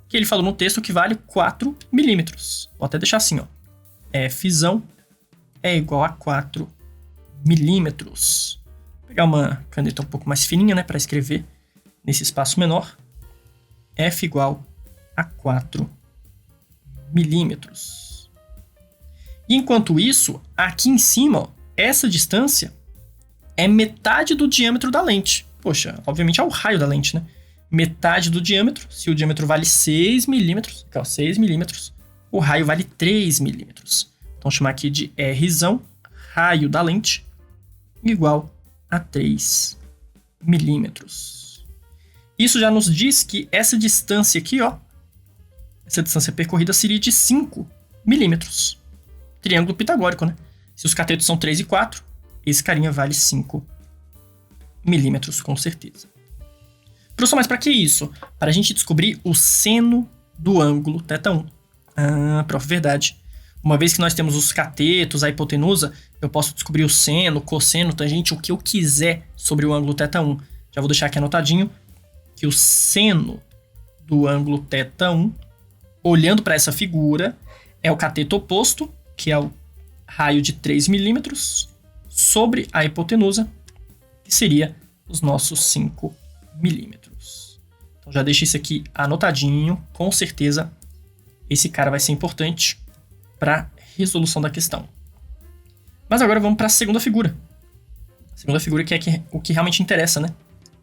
que ele falou no texto que vale 4 milímetros. Vou até deixar assim, ó. Fzão é igual a 4 milímetros. Vou pegar uma caneta um pouco mais fininha, né, para escrever nesse espaço menor. F igual a 4 milímetros. E enquanto isso, aqui em cima, ó, essa distância é metade do diâmetro da lente. Poxa, obviamente é o raio da lente, né? Metade do diâmetro, se o diâmetro vale 6 milímetros, aqui, ó, 6 milímetros, o raio vale 3 milímetros. Então, vou chamar aqui de Rzão, raio da lente, igual a 3 milímetros. Isso já nos diz que essa distância aqui, ó, essa distância percorrida seria de 5 milímetros. Triângulo pitagórico, né? Se os catetos são 3 e 4, esse carinha vale 5 milímetros, com certeza. Professor, mas para que isso? Para a gente descobrir o seno do ângulo θ1. Ah, prof, verdade. Uma vez que nós temos os catetos, a hipotenusa, eu posso descobrir o seno, cosseno, tangente, o que eu quiser sobre o ângulo θ1. Já vou deixar aqui anotadinho que o seno do ângulo θ1, olhando para essa figura, é o cateto oposto, que é o raio de 3 milímetros, sobre a hipotenusa, que seria os nossos 5 milímetros. Então já deixa isso aqui anotadinho, com certeza esse cara vai ser importante para a resolução da questão. Mas agora vamos para a segunda figura. A segunda figura que é o que realmente interessa, né?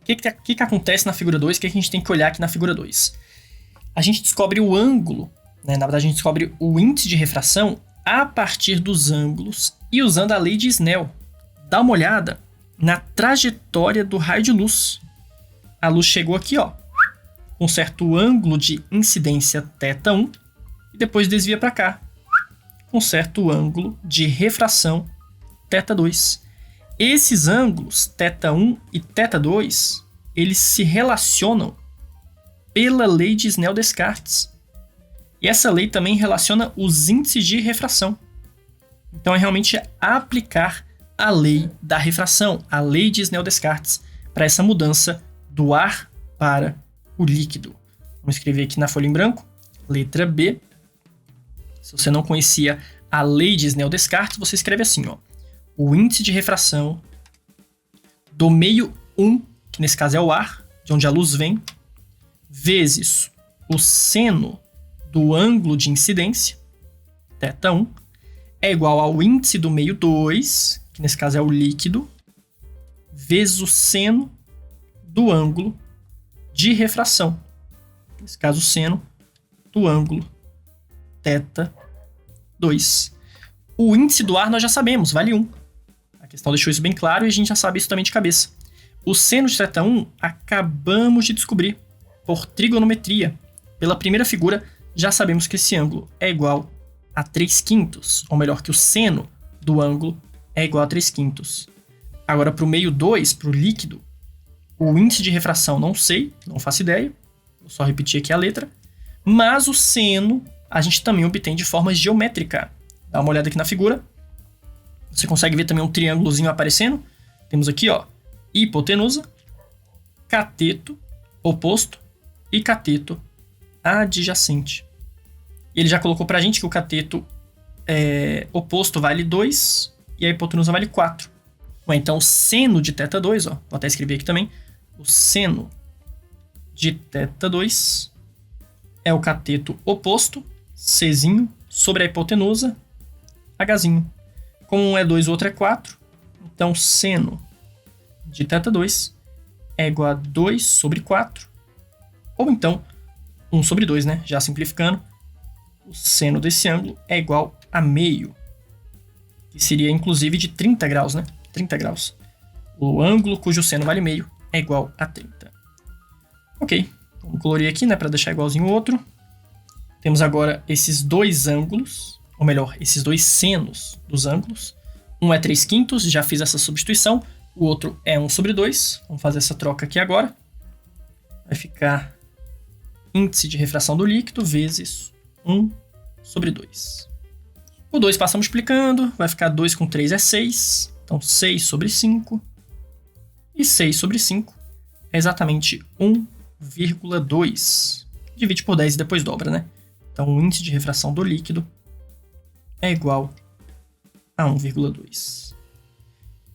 O que acontece na figura 2? O que a gente tem que olhar aqui na figura 2? A gente descobre o ângulo, né? Na verdade a gente descobre o índice de refração a partir dos ângulos e usando a lei de Snell. Dá uma olhada na trajetória do raio de luz. A luz chegou aqui, ó, com certo ângulo de incidência θ1 e depois desvia para cá, com certo ângulo de refração θ2. Esses ângulos, θ1 e θ2, eles se relacionam pela lei de Snell-Descartes. E essa lei também relaciona os índices de refração. Então é realmente aplicar a lei da refração, a lei de Snell-Descartes, para essa mudança do ar para o líquido. Vamos escrever aqui na folha em branco, letra B. Se você não conhecia a lei de Snell-Descartes, você escreve assim, ó. O índice de refração do meio 1, que nesse caso é o ar, de onde a luz vem, vezes o seno do ângulo de incidência, θ1, é igual ao índice do meio 2, que nesse caso é o líquido, vezes o seno do ângulo de refração. Nesse caso, o seno do ângulo θ2. O índice do ar nós já sabemos, vale 1. A questão deixou isso bem claro e a gente já sabe isso também de cabeça. O seno de θ1 acabamos de descobrir por trigonometria. Pela primeira figura, já sabemos que esse ângulo é igual a 3/5, ou melhor, que o seno do ângulo é igual a 3/5. Agora, para o meio 2, para o líquido, o índice de refração não sei, não faço ideia, vou só repetir aqui a letra, mas o seno a gente também obtém de forma geométrica. Dá uma olhada aqui na figura, você consegue ver também um triângulozinho aparecendo. Temos aqui, ó, hipotenusa, cateto oposto e cateto adjacente. Ele já colocou pra gente que o cateto oposto vale 2 e a hipotenusa vale 4. Bom, então o seno de θ2, ó, vou até escrever aqui também, o seno de θ2 é o cateto oposto, Czinho, sobre a hipotenusa, Hzinho. Como um é 2 e o outro é 4, então seno de θ2 é igual a 2 sobre 4, ou então 1 sobre 2, né? Já simplificando, o seno desse ângulo é igual a meio, que seria inclusive de 30 graus, né? 30 graus. O ângulo cujo seno vale meio é igual a 30. Ok, vamos colorir aqui, né, para deixar igualzinho o outro. Temos agora esses dois ângulos, ou melhor, esses dois senos dos ângulos. Um é 3/5, já fiz essa substituição. O outro é 1 sobre 2. Vamos fazer essa troca aqui agora. Vai ficar índice de refração do líquido vezes 1 sobre 2. O 2 passa multiplicando, vai ficar 2 com 3 é 6. Então 6 sobre 5. E 6 sobre 5 é exatamente 1,2. Divide por 10 e depois dobra, né? Então o índice de refração do líquido é igual a 1,2.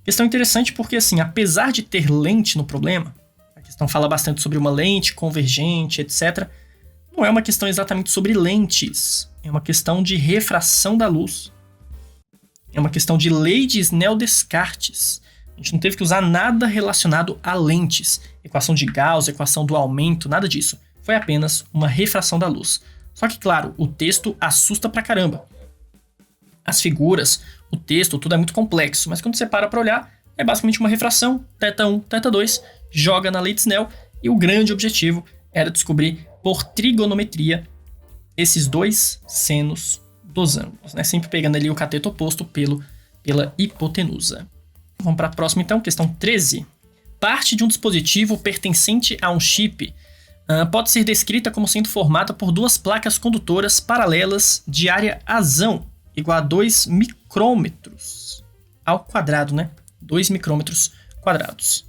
Questão interessante porque, assim, apesar de ter lente no problema, a questão fala bastante sobre uma lente convergente, etc., não é uma questão exatamente sobre lentes. É uma questão de refração da luz. É uma questão de lei de Snell-Descartes. A gente não teve que usar nada relacionado a lentes. Equação de Gauss, equação do aumento, nada disso. Foi apenas uma refração da luz. Só que, claro, o texto assusta pra caramba. As figuras, o texto, tudo é muito complexo, mas quando você para pra olhar, é basicamente uma refração, θ1, θ2, joga na lei de Snell, e o grande objetivo era descobrir, por trigonometria, esses dois senos dos ângulos, né? Sempre pegando ali o cateto oposto pela hipotenusa. Vamos para a próxima, então, questão 13. Parte de um dispositivo pertencente a um chip pode ser descrita como sendo formada por duas placas condutoras paralelas de área azão, igual a 2 micrômetros ao quadrado, né? 2 micrômetros quadrados.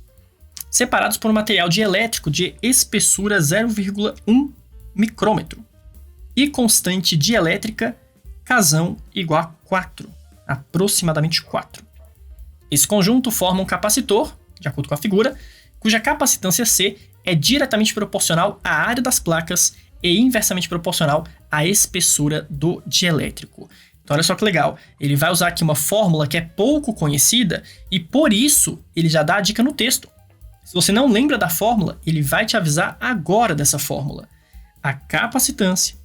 Separados por um material dielétrico de espessura 0,1 micrômetro e constante dielétrica Kzão igual a 4, aproximadamente 4. Esse conjunto forma um capacitor, de acordo com a figura, cuja capacitância C é diretamente proporcional à área das placas e inversamente proporcional à espessura do dielétrico. Então olha só que legal, ele vai usar aqui uma fórmula que é pouco conhecida e por isso ele já dá a dica no texto. Se você não lembra da fórmula, ele vai te avisar agora dessa fórmula. A capacitância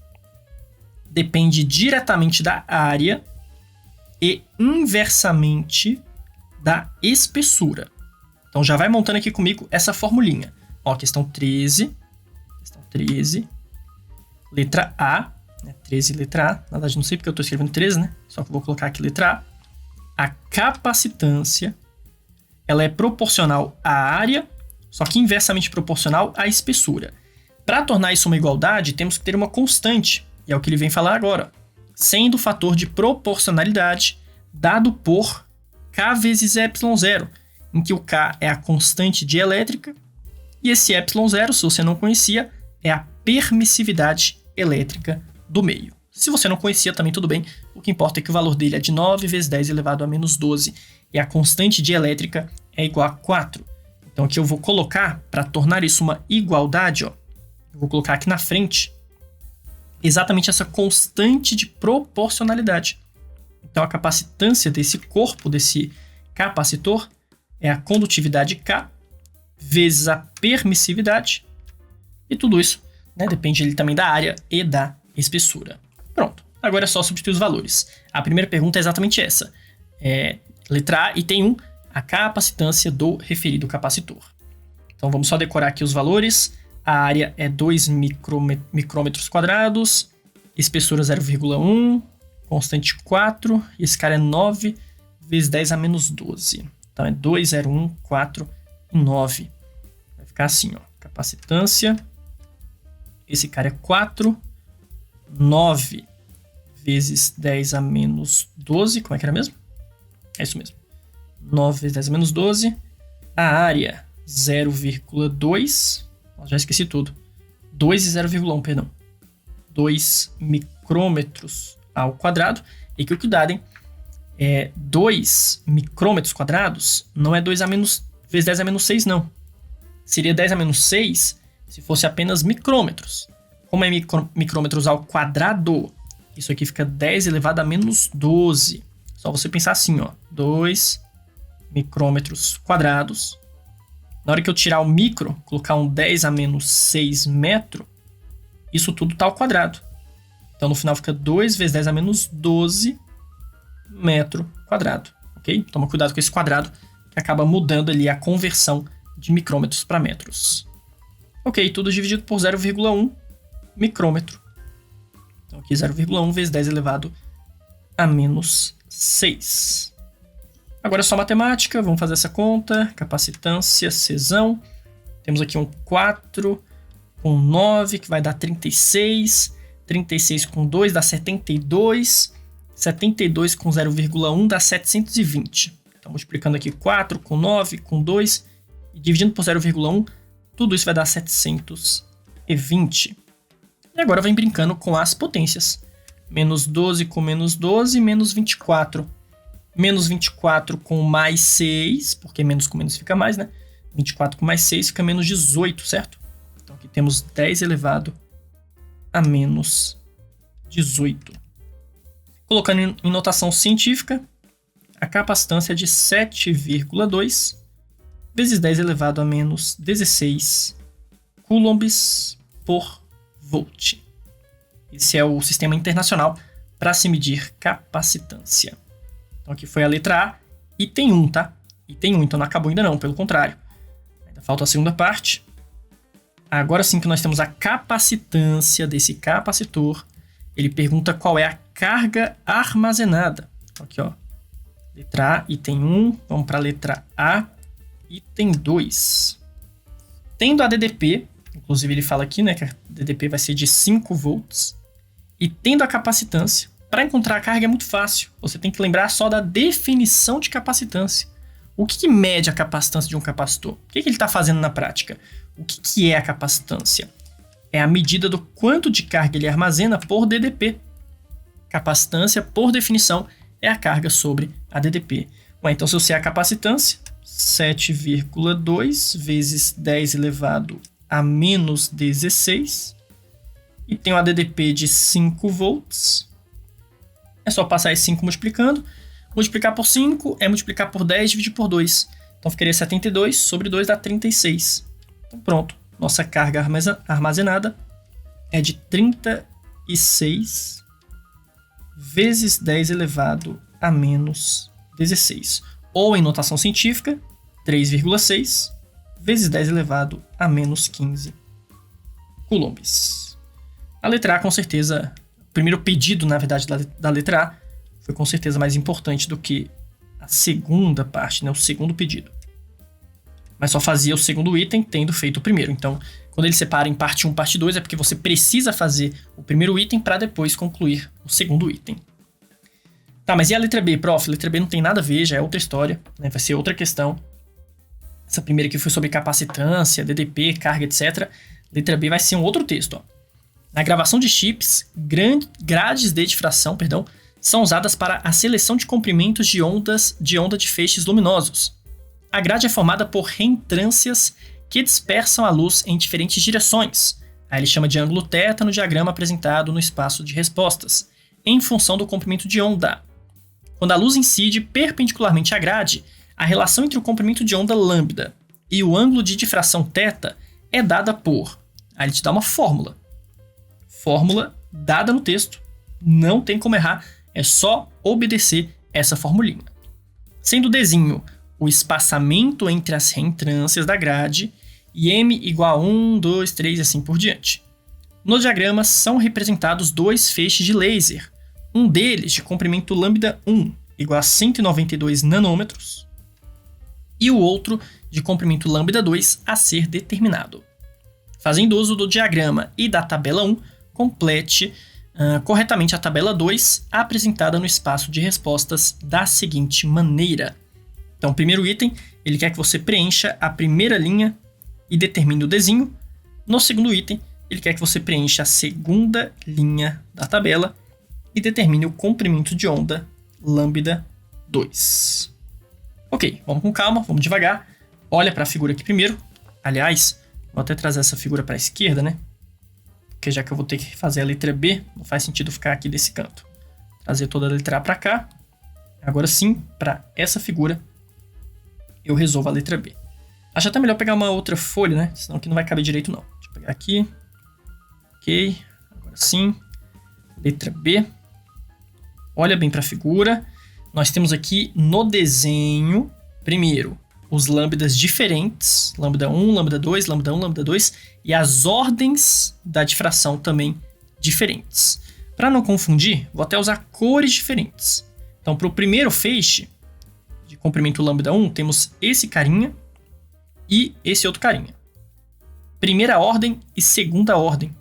depende diretamente da área e inversamente da espessura. Então já vai montando aqui comigo essa formulinha. Ó, questão 13, letra A, né? 13, letra A. Na verdade, não sei porque eu estou escrevendo 13, né? Só que eu vou colocar aqui letra A. A capacitância, ela é proporcional à área, só que inversamente proporcional à espessura. Para tornar isso uma igualdade, temos que ter uma constante, e é o que ele vem falar agora, sendo o fator de proporcionalidade dado por K vezes ε0, em que o K é a constante dielétrica, e esse ε0, se você não conhecia, é a permissividade elétrica do meio. Se você não conhecia, também tudo bem, o que importa é que o valor dele é de 9 vezes 10 elevado a menos 12, e a constante dielétrica é igual a 4. Então aqui eu vou colocar, para tornar isso uma igualdade, ó, eu vou colocar aqui na frente exatamente essa constante de proporcionalidade. Então a capacitância desse corpo, desse capacitor, é a condutividade K vezes a permissividade, e tudo isso, né, depende ele também da área e da espessura. Pronto, agora é só substituir os valores. A primeira pergunta é exatamente essa. Letra A, item 1, a capacitância do referido capacitor. Então vamos só decorar aqui os valores. A área é 2 micrômetros quadrados, espessura 0,1, constante 4, e esse cara é 9 vezes 10 a menos 12. Então é 2, 0, 1, 4 e 9. Vai ficar assim, ó. Capacitância. Esse cara é 4. 9 vezes 10 a menos 12. Como é que era mesmo? É isso mesmo. 9 vezes 10 a menos 12. A área, 0,2. Já esqueci tudo. 2 e 0,1, perdão. 2 micrômetros ao quadrado, e que o que dá 2 micrômetros quadrados não é 2 vezes 10 a menos 6, não. Seria 10 a menos 6 se fosse apenas micrômetros. Como é micrômetros ao quadrado, isso aqui fica 10 elevado a menos 12. Só você pensar assim, ó, 2 micrômetros quadrados. Na hora que eu tirar o micro, colocar um 10 a menos 6 metro, isso tudo está ao quadrado. Então, no final, fica 2 vezes 10 a menos 12 metro quadrado, ok? Toma cuidado com esse quadrado, que acaba mudando ali a conversão de micrômetros para metros. Ok, tudo dividido por 0,1 micrômetro. Então, aqui 0,1 vezes 10 elevado a menos 6. Agora é só matemática, vamos fazer essa conta. Capacitância, Czão. Temos aqui um 4 com 9, que vai dar 36. 36 com 2 dá 72. 72 com 0,1 dá 720. Então, multiplicando aqui 4 com 9 com 2 e dividindo por 0,1, tudo isso vai dar 720. E agora vem brincando com as potências. Menos 12 com menos 12, menos 24. Menos 24 com mais 6, porque menos com menos fica mais, né? 24 com mais 6 fica menos 18, certo? Então aqui temos 10 elevado a menos 18. Colocando em notação científica, a capacitância é de 7,2 vezes 10 elevado a menos 16 coulombs por volt. Esse é o sistema internacional para se medir capacitância. Então aqui foi a letra A, item 1, tá? Item 1, então não acabou ainda não, pelo contrário. Ainda falta a segunda parte. Agora sim que nós temos a capacitância desse capacitor. Ele pergunta qual é a carga armazenada. Então aqui, ó. Letra A, item 1. Vamos para a letra A, item 2. Tendo a DDP, inclusive ele fala aqui, né, que a DDP vai ser de 5 volts. E tendo a capacitância, para encontrar a carga é muito fácil. Você tem que lembrar só da definição de capacitância. O que mede a capacitância de um capacitor? O que ele está fazendo na prática? O que é a capacitância? É a medida do quanto de carga ele armazena por DDP. Capacitância, por definição, é a carga sobre a DDP. Ué, então, se eu sei a capacitância, 7,2 vezes 10 elevado a menos 16, e tenho a DDP de 5 volts, é só passar esse 5 multiplicando. Multiplicar por 5 é multiplicar por 10 dividir por 2. Então ficaria 72 sobre 2 dá 36. Então pronto, nossa carga armazenada é de 36 vezes 10 elevado a menos 16. Ou em notação científica, 3,6 vezes 10 elevado a menos 15 coulombs. A letra A, com certeza, o primeiro pedido, na verdade, da letra A foi com certeza mais importante do que a segunda parte, né, o segundo pedido. Mas só fazia o segundo item tendo feito o primeiro. Então, quando ele separa em parte 1 e parte 2, é porque você precisa fazer o primeiro item para depois concluir o segundo item. Tá, mas e a letra B, prof? A letra B não tem nada a ver, já é outra história, né? Vai ser outra questão. Essa primeira aqui foi sobre capacitância, DDP, carga, etc. Letra B vai ser um outro texto, ó. Na gravação de chips, grades de difração, são usadas para a seleção de comprimentos de onda de feixes luminosos. A grade é formada por reentrâncias que dispersam a luz em diferentes direções. Aí ele chama de ângulo θ no diagrama apresentado no espaço de respostas, em função do comprimento de onda. Quando a luz incide perpendicularmente à grade, a relação entre o comprimento de onda lambda e o ângulo de difração θ é dada por... Aí ele te dá uma fórmula. Fórmula dada no texto, não tem como errar, é só obedecer essa formulinha. Sendo Dzinho o espaçamento entre as reentrâncias da grade e m igual a 1, 2, 3 e assim por diante. No diagrama são representados dois feixes de laser, um deles de comprimento lambda 1 igual a 192 nanômetros e o outro de comprimento lambda 2 a ser determinado. Fazendo uso do diagrama e da tabela 1, complete corretamente a tabela 2 apresentada no espaço de respostas da seguinte maneira. Então, o primeiro item, ele quer que você preencha a primeira linha e determine o Dzinho. No segundo item, ele quer que você preencha a segunda linha da tabela e determine o comprimento de onda lambda 2. Ok, vamos com calma, vamos devagar. Olha para a figura aqui primeiro. Aliás, vou até trazer essa figura para a esquerda, né? Porque já que eu vou ter que fazer a letra B, não faz sentido ficar aqui desse canto. Trazer toda a letra A para cá. Agora sim, para essa figura, eu resolvo a letra B. Acho até melhor pegar uma outra folha, né? Senão aqui não vai caber direito, não. Deixa eu pegar aqui. Ok, agora sim. Letra B. Olha bem para a figura. Nós temos aqui no desenho, primeiro, os lambdas diferentes. Lambda 1, lambda 2, lambda 1, lambda 2. E as ordens da difração também diferentes. Para não confundir, vou até usar cores diferentes. Então, para o primeiro feixe de comprimento lambda 1, temos esse carinha e esse outro carinha. Primeira ordem e segunda ordem.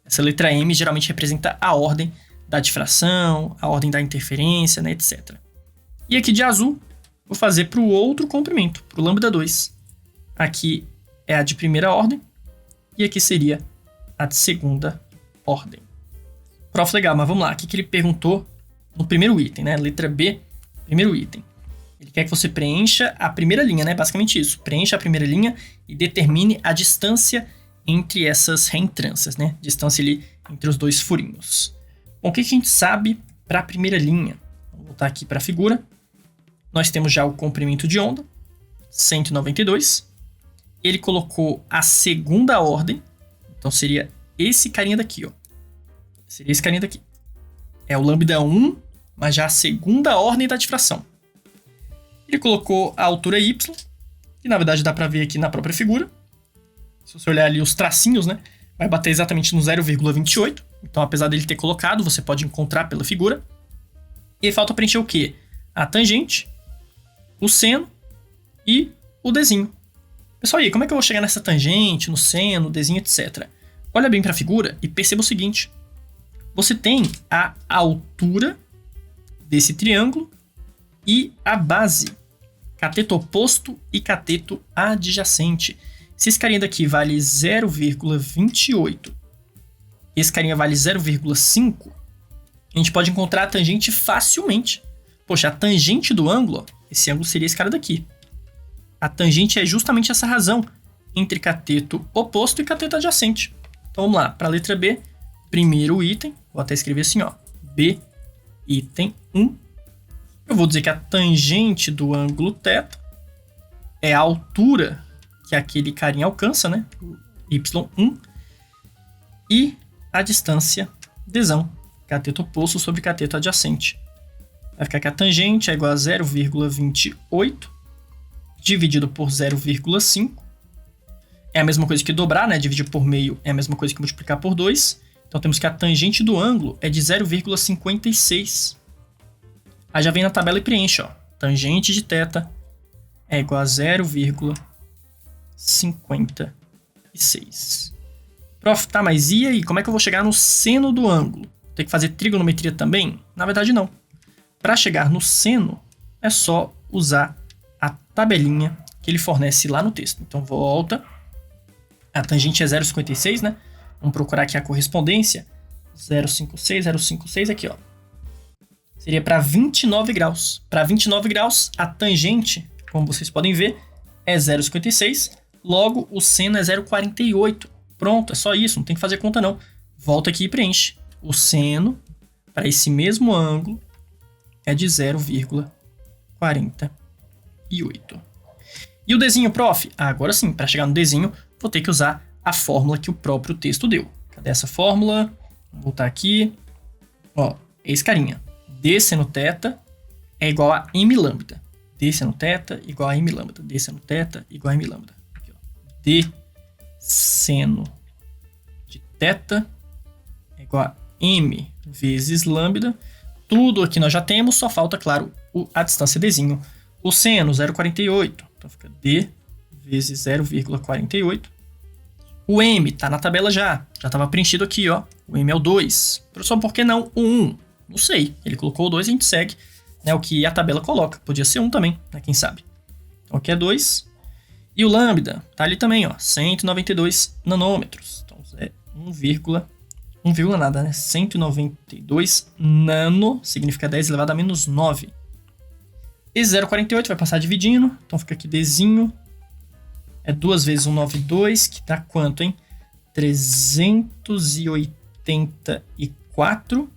Essa letra M geralmente representa a ordem da difração, a ordem da interferência, né, etc. E aqui de azul, vou fazer para o outro comprimento, para o lambda 2. Aqui é a de primeira ordem e aqui seria a de segunda ordem. Prof, legal, mas vamos lá. O que ele perguntou no primeiro item, né? Letra B, primeiro item. Ele quer que você preencha a primeira linha, né? Basicamente isso. Preencha a primeira linha e determine a distância entre essas reentrâncias, né? Distância ali entre os dois furinhos. Bom, o que a gente sabe para a primeira linha? Vamos voltar aqui para a figura. Nós temos já o comprimento de onda, 192. Ele colocou a segunda ordem, então seria esse carinha daqui, ó. Seria esse carinha daqui. É o lambda 1, mas já a segunda ordem da difração. Ele colocou a altura y, que na verdade dá para ver aqui na própria figura. Se você olhar ali os tracinhos, né, vai bater exatamente no 0,28. Então, apesar dele ter colocado, você pode encontrar pela figura. E falta preencher o quê? A tangente, o seno e o desenho. Pessoal, e aí, como é que eu vou chegar nessa tangente, no seno, no desenho, etc? Olha bem para a figura e perceba o seguinte. Você tem a altura desse triângulo e a base, cateto oposto e cateto adjacente. Se esse carinha daqui vale 0,28 e esse carinha vale 0,5, a gente pode encontrar a tangente facilmente. Poxa, a tangente do ângulo, ó, esse ângulo seria esse cara daqui. A tangente é justamente essa razão entre cateto oposto e cateto adjacente. Então vamos lá, para a letra B, primeiro item, vou até escrever assim, ó, B, item 1. Eu vou dizer que a tangente do ângulo θ é a altura que aquele carinha alcança, né, o y1, e a distância dzão, cateto oposto sobre cateto adjacente. Vai ficar que a tangente é igual a 0,28 dividido por 0,5. É a mesma coisa que dobrar, né? Dividir por meio é a mesma coisa que multiplicar por 2. Então temos que a tangente do ângulo é de 0,56. Aí já vem na tabela e preenche, ó. Tangente de θ é igual a 0,56. Prof, tá, mas e aí? Como é que eu vou chegar no seno do ângulo? Tem que fazer trigonometria também? Na verdade, não. Para chegar no seno, é só usar a tabelinha que ele fornece lá no texto. Então, volta. A tangente é 0,56, né? Vamos procurar aqui a correspondência. 0,56, 0,56 aqui, ó. Seria para 29 graus. Para 29 graus, a tangente, como vocês podem ver, é 0,56. Logo, o seno é 0,48. Pronto, é só isso, não tem que fazer conta não. Volta aqui e preenche. O seno, para esse mesmo ângulo, é de 0,48. E o desenho, prof? Agora sim, para chegar no desenho, vou ter que usar a fórmula que o próprio texto deu. Cadê essa fórmula? Vou voltar aqui. Ó, esse carinha. D seno θ é igual a m lambda. D seno θ igual a m lambda. D seno θ igual a m lambda. Aqui, ó. D seno de θ é igual a m vezes lambda. Tudo aqui nós já temos, só falta, claro, a distância desenho. O seno, 0,48. Então fica D vezes 0,48. O M está na tabela já. Já estava preenchido aqui, ó. O M é o 2. Professor, por que não o 1? Não sei. Ele colocou o 2 e a gente segue, né, o que a tabela coloca. Podia ser 1 também, né, quem sabe. Então aqui é 2. E o lambda tá ali também, ó. 192 nanômetros. Então 1, nada, né? 192 nano significa 10 elevado a menos 9. Esse 0,48 vai passar dividindo, então fica aqui Dzinho. É 2 vezes 192, que dá quanto, hein? 384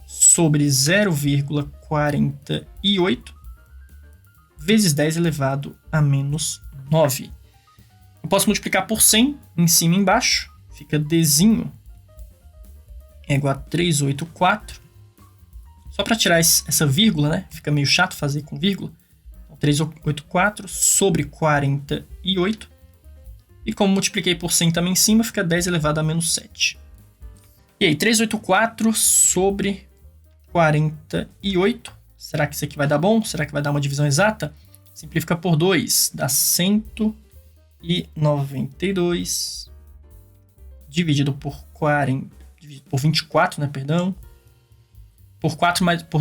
sobre 0,48 vezes 10 elevado a menos 9. Eu posso multiplicar por 100 em cima e embaixo. Fica Dzinho é igual a 384. Só para tirar essa vírgula, né? Fica meio chato fazer com vírgula. Então, 384 sobre 48. E como multipliquei por 100 também em cima, fica 10 elevado a menos 7. E aí, 384 sobre 48. Será que isso aqui vai dar bom? Será que vai dar uma divisão exata? Simplifica por 2. Dá 192. Dividido por 24, né? Perdão. Por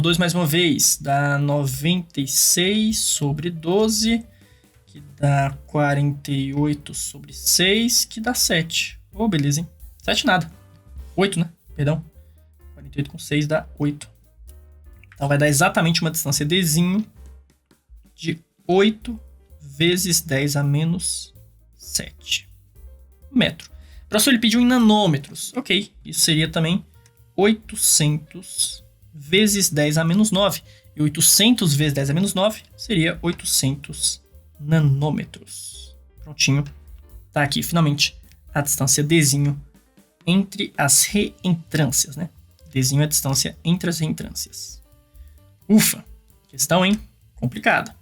2 mais uma vez. Dá 96 sobre 12. Que dá 48 sobre 6. Que dá 7. Oh, beleza, hein? 7 nada. 8, né? Perdão. 48 com 6 dá 8. Então vai dar exatamente uma distância Dzinho de 8 vezes 10 a menos 7 metro. Professor, ele pediu em nanômetros. Ok, isso seria também 800 vezes 10 a menos 9. E 800 vezes 10 a menos 9 seria 800 nanômetros. Prontinho. Tá aqui, finalmente, a distância Dzinho entre as reentrâncias, né? Dzinho é a distância entre as reentrâncias. Ufa, questão, hein? Complicada.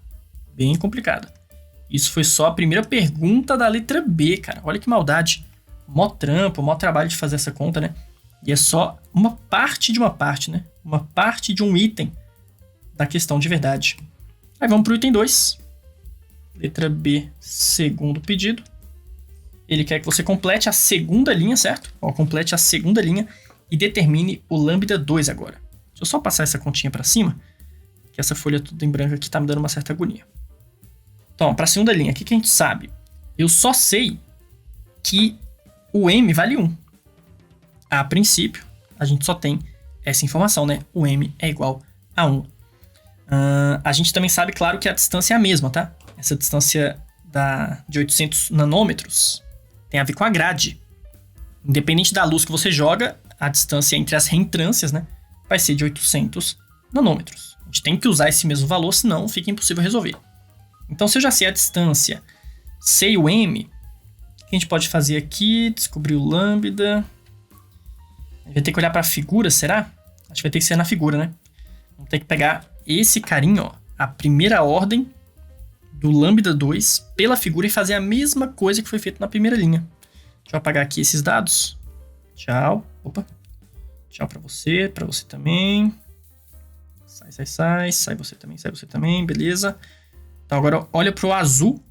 Bem complicada. Isso foi só a primeira pergunta da letra B, cara. Olha que maldade. Mó trampo, mó trabalho de fazer essa conta, né? E é só uma parte de uma parte, né? Uma parte de um item da questão de verdade. Aí vamos pro item 2. Letra B, segundo pedido. Ele quer que você complete a segunda linha, certo? Ó, complete a segunda linha e determine o lambda 2 agora. Deixa eu só passar essa continha para cima, que essa folha tudo em branco aqui tá me dando uma certa agonia. Então, para a segunda linha, o que a gente sabe? Eu só sei que o M vale 1. A princípio, a gente só tem essa informação, né? O M é igual a 1. A gente também sabe, claro, que a distância é a mesma, tá? Essa distância de 800 nanômetros tem a ver com a grade. Independente da luz que você joga, a distância entre as reentrâncias, né, vai ser de 800 nanômetros. A gente tem que usar esse mesmo valor, senão fica impossível resolver. Então, se eu já sei a distância, sei o M, o que a gente pode fazer aqui? Descobrir o lambda. A gente vai ter que olhar para a figura, será? Acho que vai ter que ser na figura, né? Vamos ter que pegar esse carinho, ó, a primeira ordem do lambda 2 pela figura e fazer a mesma coisa que foi feito na primeira linha. Deixa eu apagar aqui esses dados. Tchau. Opa. Tchau para você também. Sai você também, beleza. Então agora olha pro azul.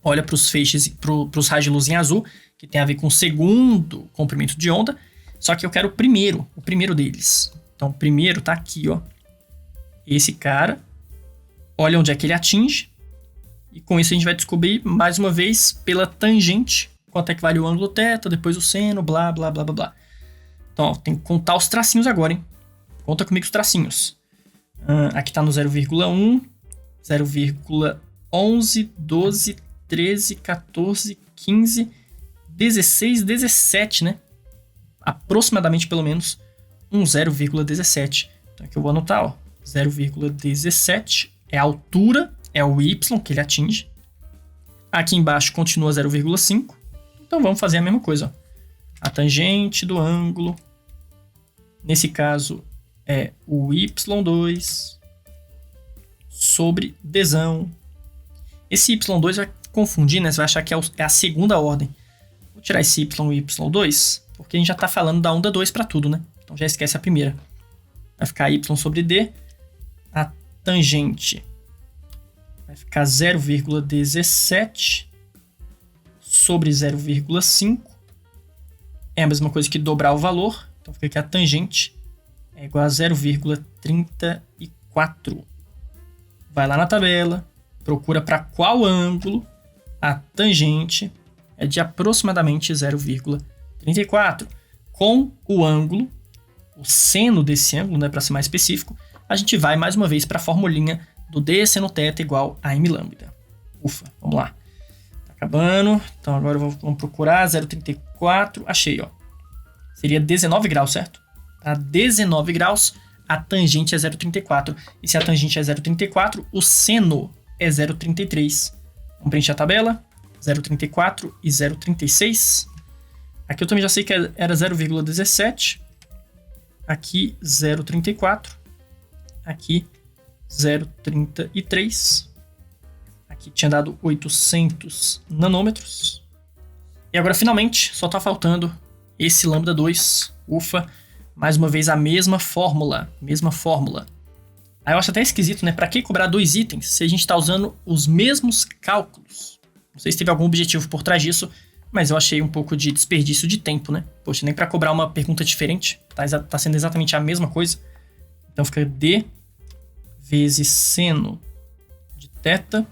Olha pros feixes, pros raios de luz em azul, que tem a ver com o segundo comprimento de onda. Só que eu quero o primeiro deles. Então o primeiro tá aqui, ó. Esse cara. Olha onde é que ele atinge. E com isso a gente vai descobrir, mais uma vez, pela tangente, quanto é que vale o ângulo θ, depois o seno, blá, blá, blá, blá, blá. Então, ó, tem que contar os tracinhos agora, hein? Conta comigo os tracinhos. Aqui tá no 0,1, 0,11, 12, 13, 14, 15, 16, 17, né? Aproximadamente, pelo menos, um 0,17. Então aqui eu vou anotar, ó. 0,17 é a altura, é o Y que ele atinge. Aqui embaixo continua 0,5. Então vamos fazer a mesma coisa, ó. A tangente do ângulo, nesse caso, é o Y2 sobre Dzão. Esse Y2 vai confundir, né? Você vai achar que é a segunda ordem. Vou tirar esse Y e Y2, porque a gente já está falando da onda 2 para tudo, né? Então já esquece a primeira. Vai ficar Y sobre D. A tangente vai ficar 0,17 sobre 0,5. É a mesma coisa que dobrar o valor. Então fica aqui a tangente é igual a 0,34. Vai lá na tabela, procura para qual ângulo a tangente é de aproximadamente 0,34. 34. Com o ângulo, o seno desse ângulo, né, para ser mais específico, a gente vai mais uma vez para a formulinha do d seno θ igual a m lambda. Ufa, vamos lá. Tá acabando. Então agora vamos procurar 0,34. Achei, ó. Seria 19 graus, certo? Para 19 graus, a tangente é 0,34. E se a tangente é 0,34, o seno é 0,33. Vamos preencher a tabela. 0,34 e 0,36. Aqui eu também já sei que era 0,17. Aqui 0,34. Aqui 0,33. Aqui tinha dado 800 nanômetros. E agora finalmente só está faltando esse lambda 2. Ufa, mais uma vez a mesma fórmula. Aí eu acho até esquisito, né? Para que cobrar 2 itens se a gente está usando os mesmos cálculos? Não sei se teve algum objetivo por trás disso, mas eu achei um pouco de desperdício de tempo, né? Poxa, nem para cobrar uma pergunta diferente. Tá sendo exatamente a mesma coisa. Então fica d vezes seno de θ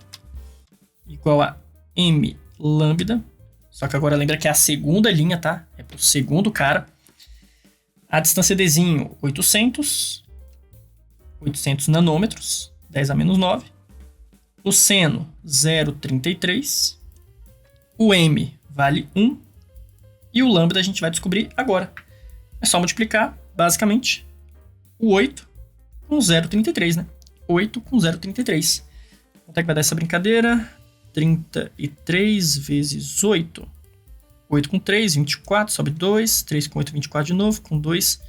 igual a m lambda. Só que agora lembra que é a segunda linha, tá? É pro segundo cara. A distância dzinho, 800 nanômetros, 10 a menos 9. O seno, 0,33. O m vale 1. E o lambda a gente vai descobrir agora. É só multiplicar, basicamente, o 8 com 0,33, né? 8 com 0,33. Quanto é que vai dar essa brincadeira? 33 vezes 8. 8 com 3, 24, sobe 2. 3 com 8, 24 de novo. Com 2,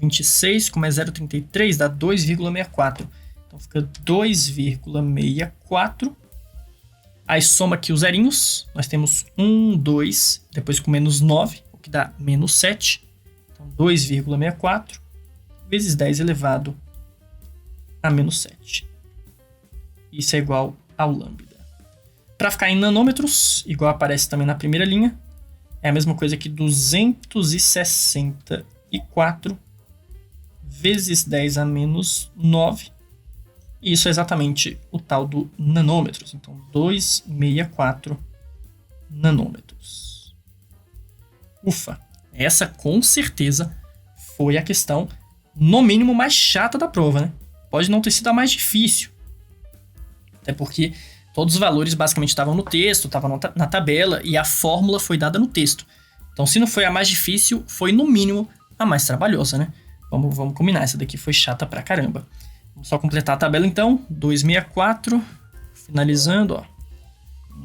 26. Como é 0,33, dá 2,64. Então fica 2,64. Aí soma aqui os zerinhos. Nós temos 1, 2, depois com menos 9, o que dá menos 7. Então 2,64 vezes 10 elevado a menos 7. Isso é igual ao lambda. Para ficar em nanômetros, igual aparece também na primeira linha, é a mesma coisa que 264 vezes 10 a menos 9. E isso é exatamente o tal do nanômetros. Então, 264 nanômetros. Ufa! Essa com certeza foi a questão, no mínimo, mais chata da prova, né? Pode não ter sido a mais difícil. Até porque todos os valores basicamente estavam no texto, estavam na tabela e a fórmula foi dada no texto. Então, se não foi a mais difícil, foi no mínimo a mais trabalhosa, né? Vamos combinar, essa daqui foi chata pra caramba. Vamos só completar a tabela então. 264, finalizando, ó.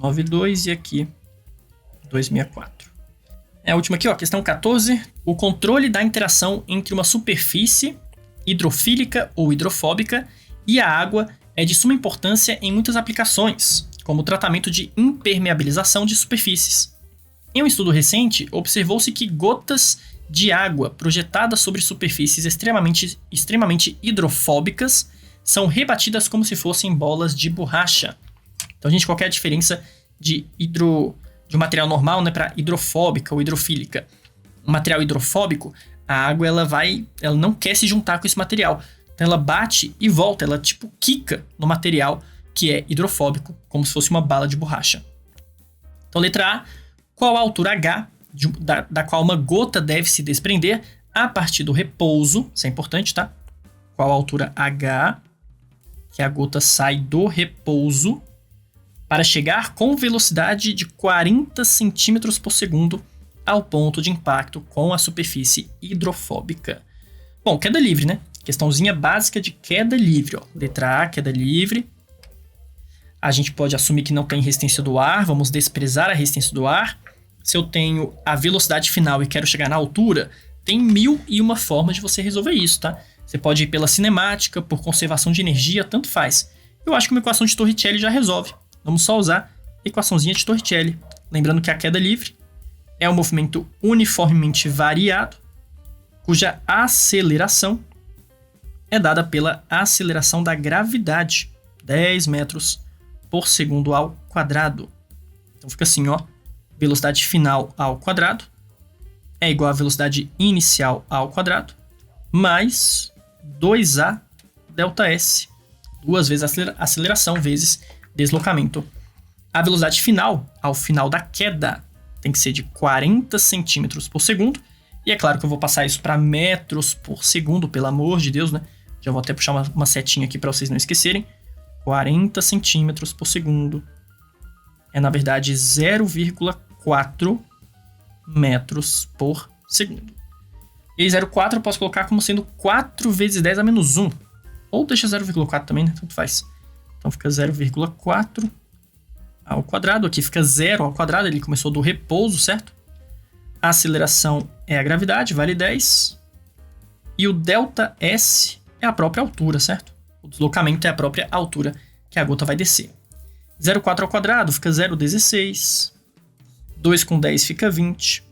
92 e aqui 264. É a última aqui, ó, questão 14. O controle da interação entre uma superfície hidrofílica ou hidrofóbica e a água é de suma importância em muitas aplicações, como o tratamento de impermeabilização de superfícies. Em um estudo recente, observou-se que gotas de água projetadas sobre superfícies extremamente hidrofóbicas são rebatidas como se fossem bolas de borracha. Então, gente, qual que é a diferença de um material normal, né, para hidrofóbica ou hidrofílica? Um material hidrofóbico, a água ela não quer se juntar com esse material. Então ela bate e volta, ela tipo quica no material que é hidrofóbico, como se fosse uma bala de borracha. Então, letra A, qual a altura H da qual uma gota deve se desprender a partir do repouso? Isso é importante, tá? Qual a altura H que a gota sai do repouso para chegar com velocidade de 40 centímetros por segundo ao ponto de impacto com a superfície hidrofóbica. Bom, queda livre, né? Questãozinha básica de queda livre, ó. Letra A, queda livre. A gente pode assumir que não tem resistência do ar, vamos desprezar a resistência do ar. Se eu tenho a velocidade final e quero chegar na altura, tem 1001 formas de você resolver isso, tá? Você pode ir pela cinemática, por conservação de energia, tanto faz. Eu acho que uma equação de Torricelli já resolve. Vamos só usar a equaçãozinha de Torricelli. Lembrando que a queda livre é um movimento uniformemente variado, cuja aceleração é dada pela aceleração da gravidade, 10 metros por segundo ao quadrado. Então fica assim, ó. Velocidade final ao quadrado é igual a velocidade inicial ao quadrado, mais 2A ΔS, duas vezes aceleração vezes deslocamento. A velocidade final, ao final da queda, tem que ser de 40 centímetros por segundo. E é claro que eu vou passar isso para metros por segundo, pelo amor de Deus, né? Já vou até puxar uma setinha aqui para vocês não esquecerem. 40 centímetros por segundo é, na verdade, 0,4 metros por segundo. E 0,4 eu posso colocar como sendo 4 vezes 10 a menos 1. Ou deixa 0,4 também, né? Tanto faz. Então fica 0,4 ao quadrado. Aqui fica 0 ao quadrado. Ele começou do repouso, certo? A aceleração é a gravidade, vale 10. E o ΔS é a própria altura, certo? O deslocamento é a própria altura que a gota vai descer. 0,4 ao quadrado fica 0,16. 2 com 10 fica 20.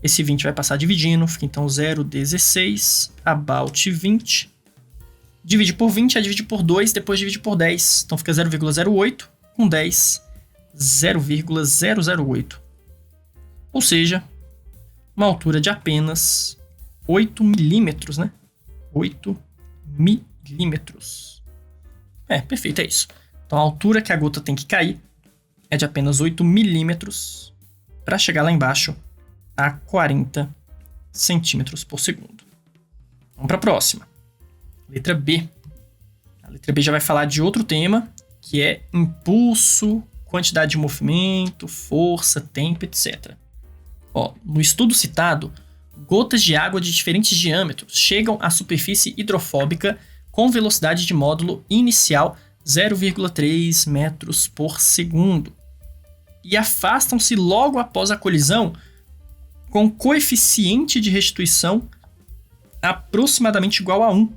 Esse 20 vai passar dividindo, fica então 0,16 about 20. Divide por 20, divide por 2, depois divide por 10. Então fica 0,08 com 10, 0,008. Ou seja, uma altura de apenas 8 milímetros, né? 8 milímetros. Perfeito, é isso. Então a altura que a gota tem que cair é de apenas 8 milímetros para chegar lá embaixo a 40 centímetros por segundo. Vamos para a próxima. Letra B. A letra B já vai falar de outro tema, que é impulso, quantidade de movimento, força, tempo, etc. No estudo citado, gotas de água de diferentes diâmetros chegam à superfície hidrofóbica com velocidade de módulo inicial 0,3 metros por segundo e afastam-se logo após a colisão com coeficiente de restituição aproximadamente igual a 1.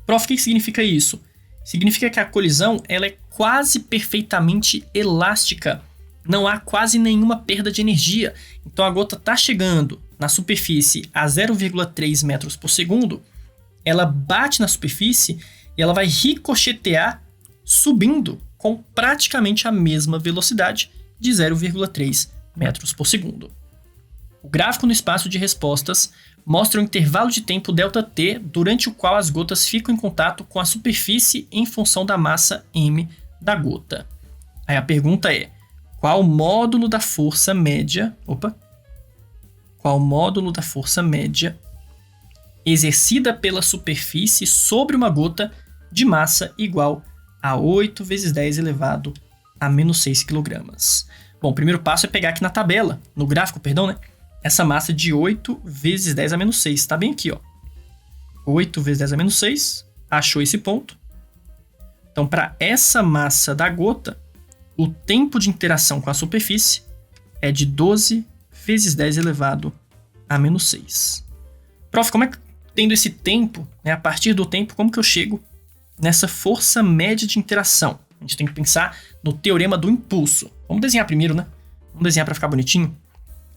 Prof, o que significa isso? Significa que a colisão ela é quase perfeitamente elástica. Não há quase nenhuma perda de energia. Então a gota está chegando na superfície a 0,3 metros por segundo, ela bate na superfície e ela vai ricochetear subindo com praticamente a mesma velocidade de 0,3 metros por segundo. O gráfico no espaço de respostas mostra o intervalo de tempo ΔT durante o qual as gotas ficam em contato com a superfície em função da massa m da gota. Aí a pergunta é: qual o módulo da força média exercida pela superfície sobre uma gota de massa igual a 8 vezes 10 elevado a menos 6 kg? Bom, o primeiro passo é pegar aqui na tabela, no gráfico, perdão, né? Essa massa de 8 vezes 10 a menos 6. Está bem aqui, ó. 8 vezes 10 a menos 6. Achou esse ponto. Então, para essa massa da gota, o tempo de interação com a superfície é de 12 vezes 10 elevado a menos 6. Prof, como é que, tendo esse tempo, né, a partir do tempo, como que eu chego nessa força média de interação? A gente tem que pensar no teorema do impulso. Vamos desenhar primeiro, né? Vamos desenhar para ficar bonitinho.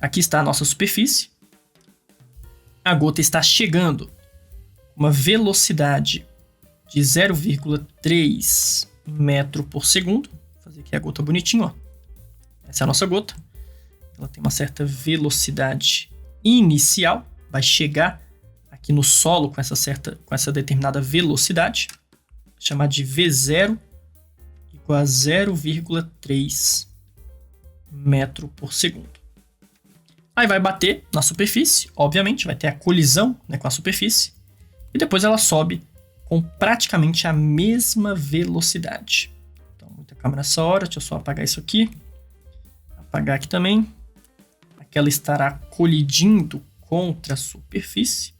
Aqui está a nossa superfície. A gota está chegando com uma velocidade de 0,3 metro por segundo. Vou fazer aqui a gota bonitinho, ó. Essa é a nossa gota. Ela tem uma certa velocidade inicial. Vai chegar aqui no solo com essa determinada velocidade. Chamar de V0 igual a 0,3 metro por segundo. Aí vai bater na superfície, obviamente, vai ter a colisão, né, com a superfície. E depois ela sobe com praticamente a mesma velocidade. Então, muita calma nessa hora, deixa eu só apagar isso aqui. Apagar aqui também. Aqui ela estará colidindo contra a superfície.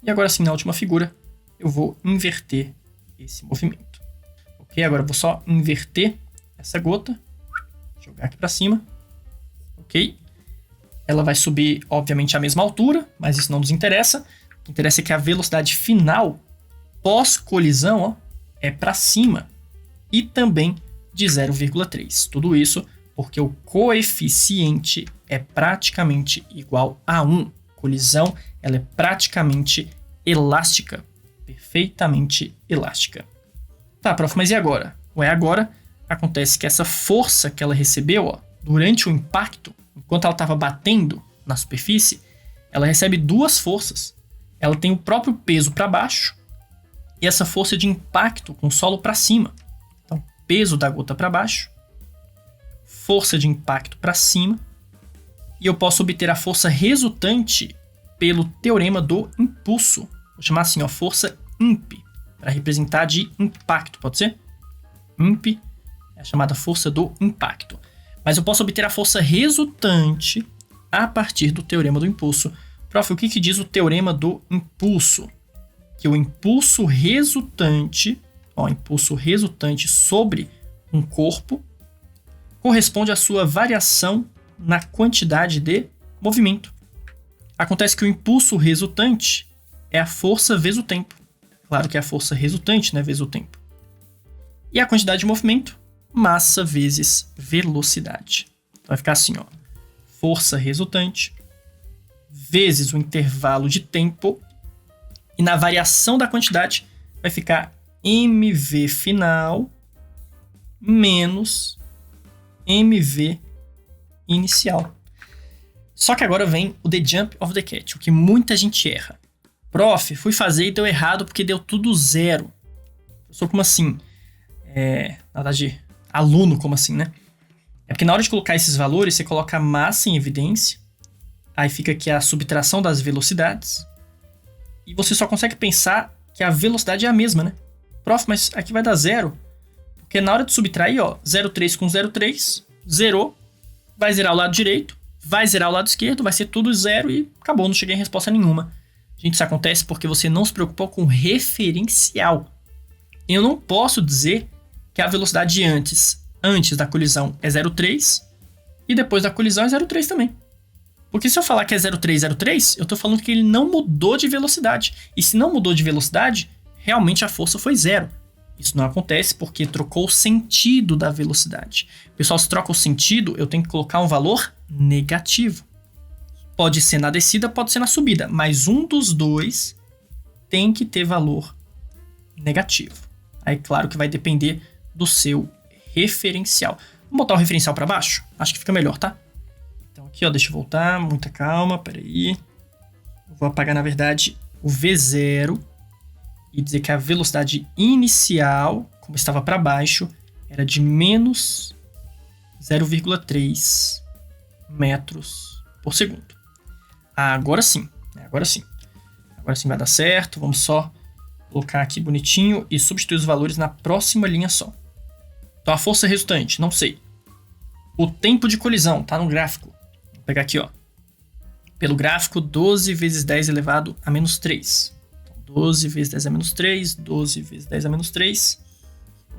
E agora sim, na última figura, eu vou inverter esse movimento. Ok, agora eu vou só inverter essa gota. Jogar aqui para cima. Ok. Ela vai subir, obviamente, à mesma altura, mas isso não nos interessa. O que interessa é que a velocidade final, pós-colisão, ó, é para cima. E também de 0,3. Tudo isso porque o coeficiente é praticamente igual a 1. Colisão, ela é praticamente elástica. Perfeitamente elástica. Tá, prof, mas e agora? Agora acontece que essa força que ela recebeu, ó, durante o impacto, enquanto ela estava batendo na superfície, ela recebe duas forças. Ela tem o próprio peso para baixo e essa força de impacto com o solo para cima. Então, peso da gota para baixo, força de impacto para cima E eu posso obter a força resultante pelo teorema do impulso. Vou chamar assim, ó, força imp, para representar de impacto, pode ser? Imp é a chamada força do impacto. Mas eu posso obter a força resultante a partir do teorema do impulso. Prof, o que diz o teorema do impulso? Que o impulso resultante sobre um corpo corresponde à sua variação na quantidade de movimento. Acontece que o impulso resultante é a força vezes o tempo. Claro que é a força resultante, né, vezes o tempo. E a quantidade de movimento, massa vezes velocidade. Então vai ficar assim, ó. Força resultante vezes o intervalo de tempo. E na variação da quantidade vai ficar mv final menos mv inicial. Só que agora vem o the jump of the cat, o que muita gente erra. Prof, fui fazer e deu errado porque deu tudo zero. Professor, como assim? Na verdade, aluno, como assim, né? É porque na hora de colocar esses valores, você coloca a massa em evidência, aí fica aqui a subtração das velocidades, e você só consegue pensar que a velocidade é a mesma, né? Prof, mas aqui vai dar zero, porque na hora de subtrair, ó, 0,3 com 0,3, zerou, vai zerar o lado direito, vai zerar o lado esquerdo, vai ser tudo zero e acabou, não cheguei em resposta nenhuma. Gente, isso acontece porque você não se preocupou com o referencial. Eu não posso dizer que a velocidade antes da colisão é 0,3 e depois da colisão é 0,3 também. Porque se eu falar que é 0,3, eu estou falando que ele não mudou de velocidade. E se não mudou de velocidade, realmente a força foi zero. Isso não acontece porque trocou o sentido da velocidade. Pessoal, se troca o sentido, eu tenho que colocar um valor negativo. Pode ser na descida, pode ser na subida, mas um dos dois tem que ter valor negativo. Aí, claro que vai depender do seu referencial. Vamos botar o referencial para baixo? Acho que fica melhor, tá? Então aqui, ó, deixa eu voltar, muita calma, peraí. Eu vou apagar, na verdade, o V0 e dizer que a velocidade inicial, como estava para baixo, era de menos 0,3 metros por segundo. Agora sim, agora sim vai dar certo. Vamos só colocar aqui bonitinho e substituir os valores na próxima linha só. Então a força resultante, não sei. O tempo de colisão, tá no gráfico. Vou pegar aqui, ó. Pelo gráfico, 12 vezes 10 elevado a menos 3. Então, 12 vezes 10 a menos 3, 12 vezes 10 a menos 3.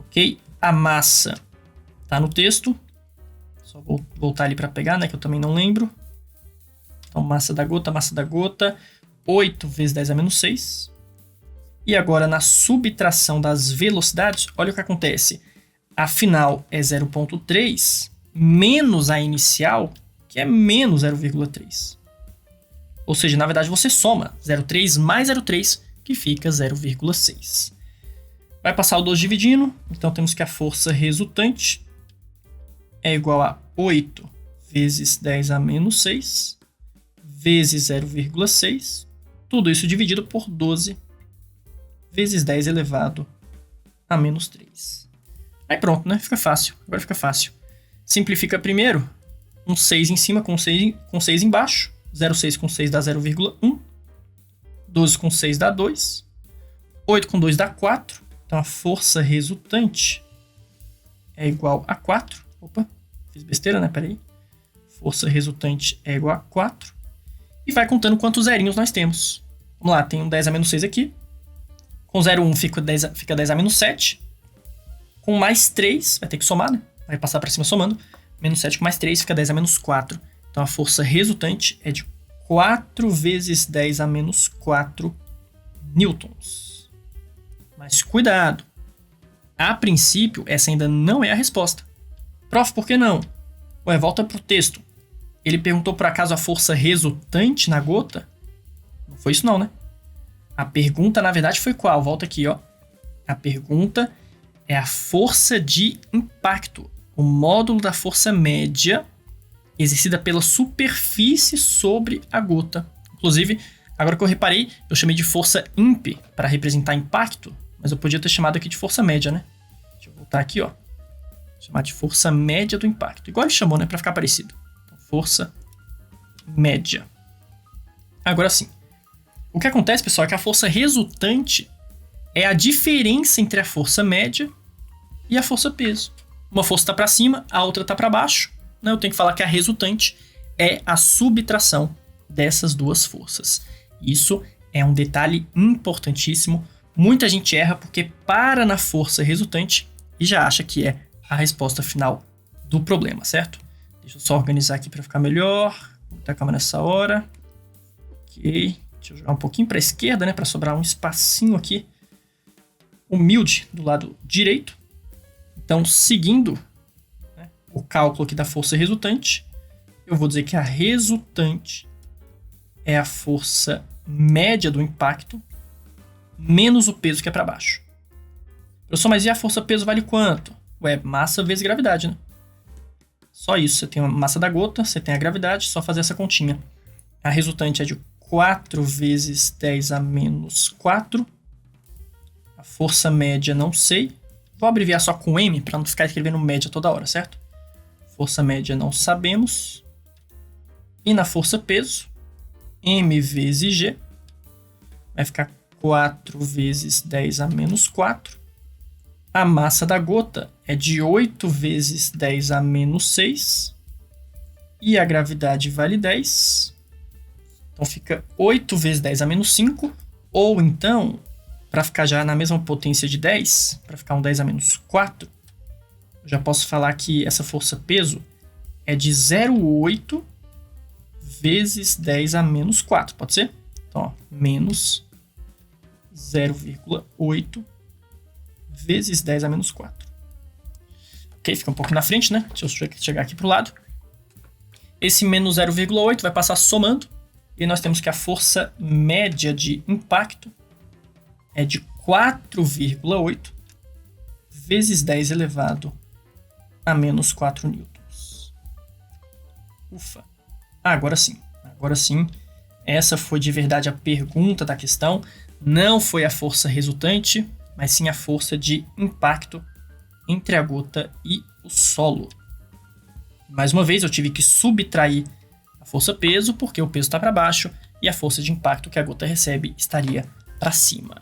Ok? A massa tá no texto. Só vou voltar ali para pegar, né? Que eu também não lembro. Então, massa da gota. 8 vezes 10 a menos 6. E agora, na subtração das velocidades, olha o que acontece. A final é 0,3 menos a inicial, que é menos 0,3. Ou seja, na verdade, você soma 0,3 mais 0,3, que fica 0,6. Vai passar o 12 dividindo, então temos que a força resultante é igual a 8 vezes 10 a menos 6, vezes 0,6, tudo isso dividido por 12 vezes 10 elevado a menos 3. Aí pronto, né? Fica fácil. Agora fica fácil. Simplifica primeiro. Um 6 em cima com 6 embaixo. 0,6 com 6 dá 0,1. 12 com 6 dá 2. 8 com 2 dá 4. Então a força resultante é igual a 4. Opa, fiz besteira, né? Peraí. Força resultante é igual a 4. E vai contando quantos zerinhos nós temos. Vamos lá, tem um 10 a menos 6 aqui. Com 0,1 fica 10 a menos 7. Com mais 3, vai ter que somar, né? Vai passar para cima somando. Menos 7 com mais 3 fica 10 a menos 4. Então a força resultante é de 4 vezes 10 a menos 4 newtons. Mas cuidado. A princípio, essa ainda não é a resposta. Prof, por que não? Ué, volta pro texto. Ele perguntou por acaso a força resultante na gota? Não foi isso não, né? A pergunta, na verdade, foi qual? Volta aqui, ó. A pergunta é a força de impacto, o módulo da força média exercida pela superfície sobre a gota. Inclusive, agora que eu reparei, eu chamei de força imp para representar impacto, mas eu podia ter chamado aqui de força média, né? Deixa eu voltar aqui, ó. Chamar de força média do impacto. Igual ele chamou, né? Para ficar parecido. Então, força média. Agora sim, o que acontece, pessoal, é que a força resultante é a diferença entre a força média e a força peso. Uma força está para cima, a outra está para baixo. Né? Eu tenho que falar que a resultante é a subtração dessas duas forças. Isso é um detalhe importantíssimo. Muita gente erra porque para na força resultante e já acha que é a resposta final do problema, certo? Deixa eu só organizar aqui para ficar melhor. Vou botar a câmera nessa hora. Ok. Deixa eu jogar um pouquinho para a esquerda, né? Para sobrar um espacinho aqui humilde do lado direito. Então, seguindo, né, o cálculo aqui da força resultante, eu vou dizer que a resultante é a força média do impacto menos o peso que é para baixo. Professor, mas e a força peso vale quanto? Ué, massa vezes gravidade, né? Só isso. Você tem a massa da gota, você tem a gravidade, só fazer essa continha. A resultante é de 4 vezes 10 a menos 4. A força média não sei. Vou abreviar só com M para não ficar escrevendo média toda hora, certo? Força média não sabemos. E na força peso, M vezes G vai ficar 4 vezes 10 a menos 4. A massa da gota é de 8 vezes 10 a menos 6. E a gravidade vale 10. Então fica 8 vezes 10 a menos 5. Ou então, para ficar já na mesma potência de 10, para ficar um 10 a menos 4, eu já posso falar que essa força peso é de 0,8 vezes 10 a menos 4. Pode ser? Então, ó, menos 0,8 vezes 10 a menos 4. Ok, fica um pouco na frente, né? Deixa eu chegar aqui para o lado. Esse menos 0,8 vai passar somando. E nós temos que a força média de impacto é de 4,8 vezes 10 elevado a menos 4 newtons. Ufa! Agora sim. Agora sim. Essa foi de verdade a pergunta da questão. Não foi a força resultante, mas sim a força de impacto entre a gota e o solo. Mais uma vez, eu tive que subtrair a força-peso, porque o peso está para baixo, e a força de impacto que a gota recebe estaria para cima.